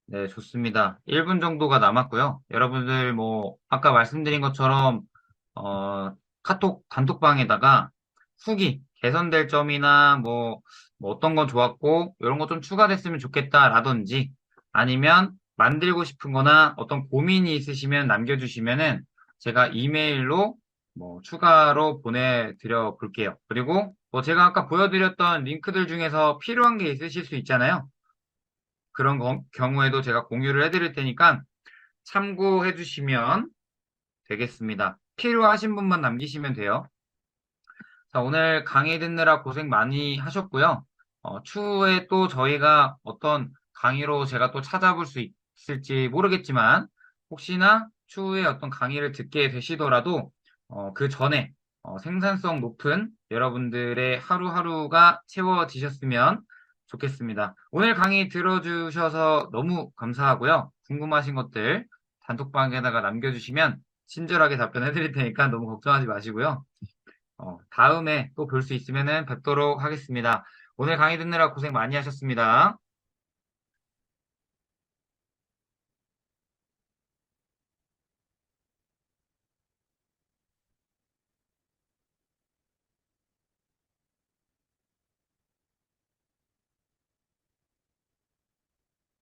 네, 좋습니다. 1분 정도가 남았고요. 여러분들 뭐 아까 말씀드린 것처럼 어, 카톡 단톡방에다가 후기 개선될 점이나 뭐 어떤 건 좋았고 이런 거 좀 추가됐으면 좋겠다라든지 아니면 만들고 싶은 거나 어떤 고민이 있으시면 남겨주시면은 제가 이메일로 뭐 추가로 보내드려 볼게요. 그리고 뭐 제가 아까 보여드렸던 링크들 중에서 필요한 게 있으실 수 있잖아요. 그런 경우에도 제가 공유를 해드릴 테니까 참고해 주시면 되겠습니다. 필요하신 분만 남기시면 돼요. 자, 오늘 강의 듣느라 고생 많이 하셨고요. 추후에 또 저희가 어떤 강의로 제가 또 찾아볼 수 있을지 모르겠지만, 혹시나 추후에 어떤 강의를 듣게 되시더라도, 그 전에 생산성 높은 여러분들의 하루하루가 채워지셨으면 좋겠습니다. 오늘 강의 들어주셔서 너무 감사하고요. 궁금하신 것들 단톡방에다가 남겨주시면 친절하게 답변해 드릴 테니까 너무 걱정하지 마시고요. 다음에 또 볼 수 있으면 뵙도록 하겠습니다. 오늘 강의 듣느라 고생 많이 하셨습니다.